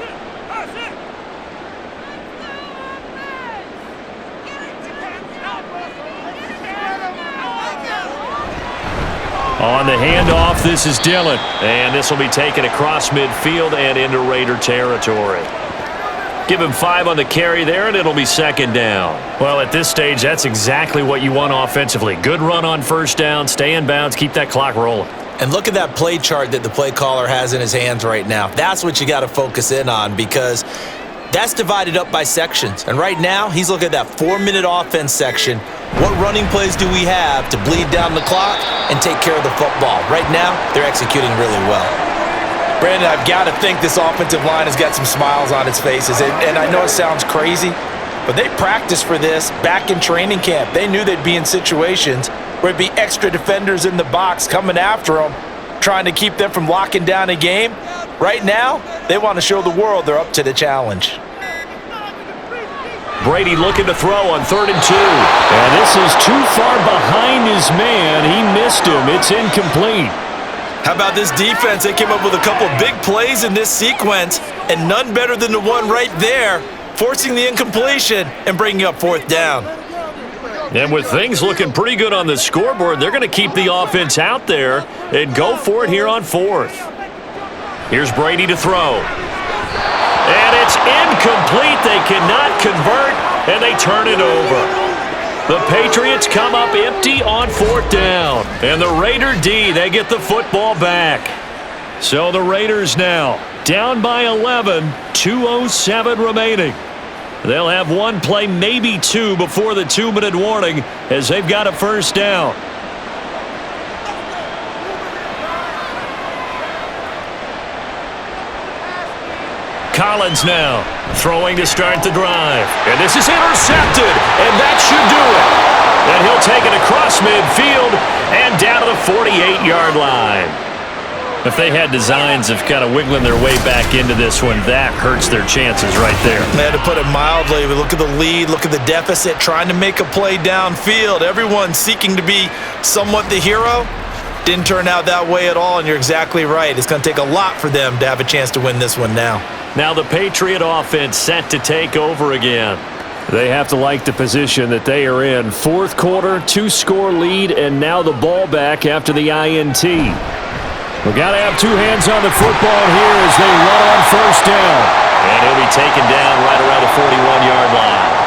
Speaker 6: On the handoff, this is Dillon. And this will be taken across midfield and into Raider territory. Give him 5 on the carry there, and it'll be second down. Well, at this stage, that's exactly what you want offensively. Good run on first down, stay in bounds, keep that clock rolling.
Speaker 3: And look at that play chart that the play caller has in his hands right now. That's what you got to focus in on because that's divided up by sections. And right now, he's looking at that 4-minute offense section. What running plays do we have to bleed down the clock and take care of the football? Right now, they're executing really well. Brandon, I've got to think this offensive line has got some smiles on its faces. And I know it sounds crazy, but they practiced for this back in training camp. They knew they'd be in situations where it'd be extra defenders in the box coming after them, trying to keep them from locking down a game. Right now, they want to show the world they're up to the challenge.
Speaker 6: Brady looking to throw on 3rd and 2.
Speaker 2: And this is too far behind his man. He missed him. It's incomplete.
Speaker 3: How about this defense? They came up with a couple big plays in this sequence, and none better than the one right there, forcing the incompletion and bringing up 4th down.
Speaker 6: And with things looking pretty good on the scoreboard, they're going to keep the offense out there and go for it here on 4th. Here's Brady to throw. And it's incomplete. They cannot convert, and they turn it over. The Patriots come up empty on 4th down. And the Raider D, they get the football back. So the Raiders now down by 11, 2:07 remaining. They'll have one play, maybe two, before the 2-minute warning as they've got a first down. Collins now throwing to start the drive. And this is intercepted, and that should do it. And he'll take it across midfield and down to the 48-yard line. If they had designs of kind of wiggling their way back into this one, that hurts their chances right there.
Speaker 3: They had to put it mildly. But look at the lead, look at the deficit, trying to make a play downfield. Everyone seeking to be somewhat the hero. Didn't turn out that way at all, and you're exactly right. It's going to take a lot for them to have a chance to win this one now.
Speaker 6: Now the Patriot offense set to take over again.
Speaker 2: They have to like the position that they are in. 4th quarter, 2-score lead, and now the ball back after the INT. We got to have two hands on the football here as they run on first down.
Speaker 6: And he'll be taken down right around the 41-yard line.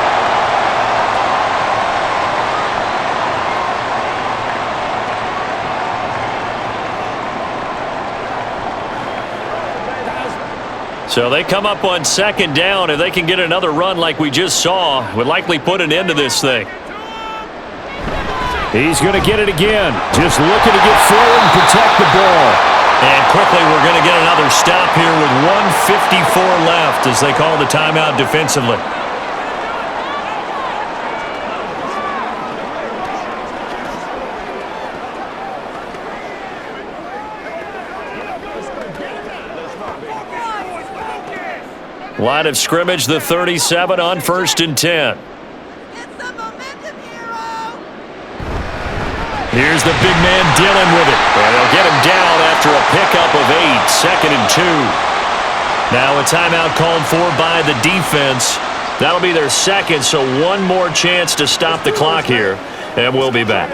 Speaker 6: So they come up on second down. If they can get another run like we just saw, would likely put an end to this thing.
Speaker 2: He's going to get it again. Just looking to get forward and protect the ball.
Speaker 6: And quickly we're going to get another stop here with 1:54 left as they call the timeout defensively. Line of scrimmage, the 37 on 1st and 10. Here's the big man Dillon with it. And they'll get him down after a pickup of 8, 2nd and 2. Now a timeout called for by the defense. That'll be their second, so one more chance to stop the clock here, and we'll be back.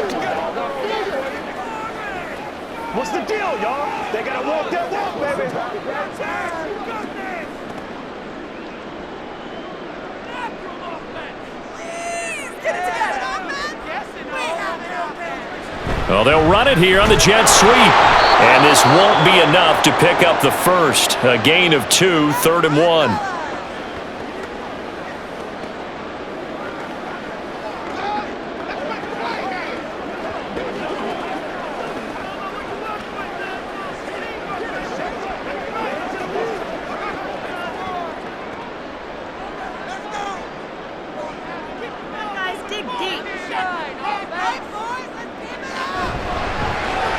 Speaker 4: What's the deal, y'all? They gotta walk that walk, baby.
Speaker 6: Well, they'll run it here on the jet sweep. And this won't be enough to pick up the first. A gain of 2, 3rd and 1.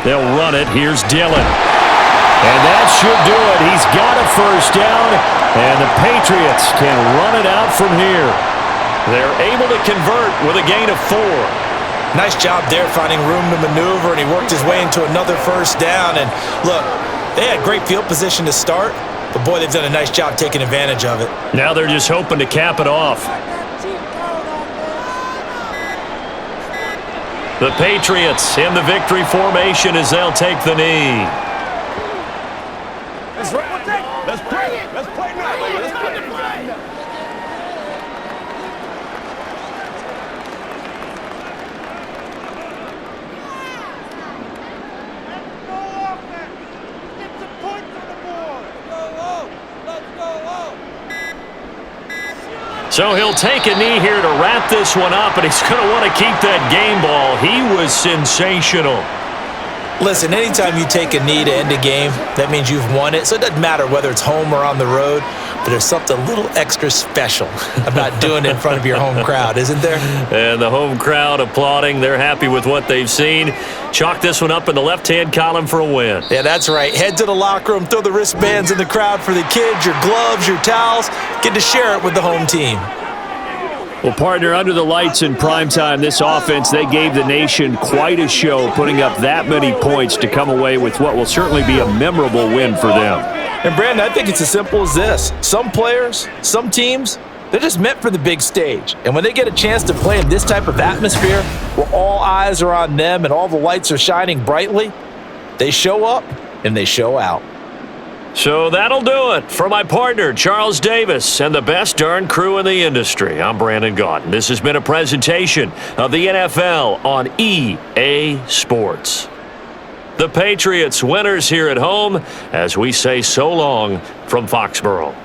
Speaker 6: They'll run it. Here's Dillon.
Speaker 2: And that should do it. He's got a first down, and the Patriots can run it out from here.
Speaker 6: They're able to convert with a gain of 4.
Speaker 3: Nice job there finding room to maneuver, and he worked his way into another first down. And look, they had great field position to start, but boy, they've done a nice job taking advantage of it.
Speaker 6: Now they're just hoping to cap it off. The Patriots in the victory formation as they'll take the knee.
Speaker 4: Let's play it. Let's play now, baby. Let's play.
Speaker 6: So he'll take a knee here to wrap this one up, and he's going to want to keep that game ball. He was sensational.
Speaker 3: Listen, anytime you take a knee to end a game, that means you've won it. So it doesn't matter whether it's home or on the road, but there's something a little extra special about doing it in front of your home crowd, isn't there?
Speaker 6: And the home crowd applauding. They're happy with what they've seen. Chalk this one up in the left-hand column for a win.
Speaker 3: Yeah, that's right. Head to the locker room, throw the wristbands in the crowd for the kids, your gloves, your towels. Get to share it with the home team.
Speaker 2: Well, partner, under the lights in primetime, this offense, they gave the nation quite a show, putting up that many points to come away with what will certainly be a memorable win for them.
Speaker 3: And, Brandon, I think it's as simple as this. Some players, some teams, they're just meant for the big stage. And when they get a chance to play in this type of atmosphere where all eyes are on them and all the lights are shining brightly, they show up and they show out.
Speaker 6: So that'll do it for my partner, Charles Davis, and the best darn crew in the industry. I'm Brandon Gaudin. This has been a presentation of the NFL on EA Sports. The Patriots winners here at home as we say so long from Foxborough.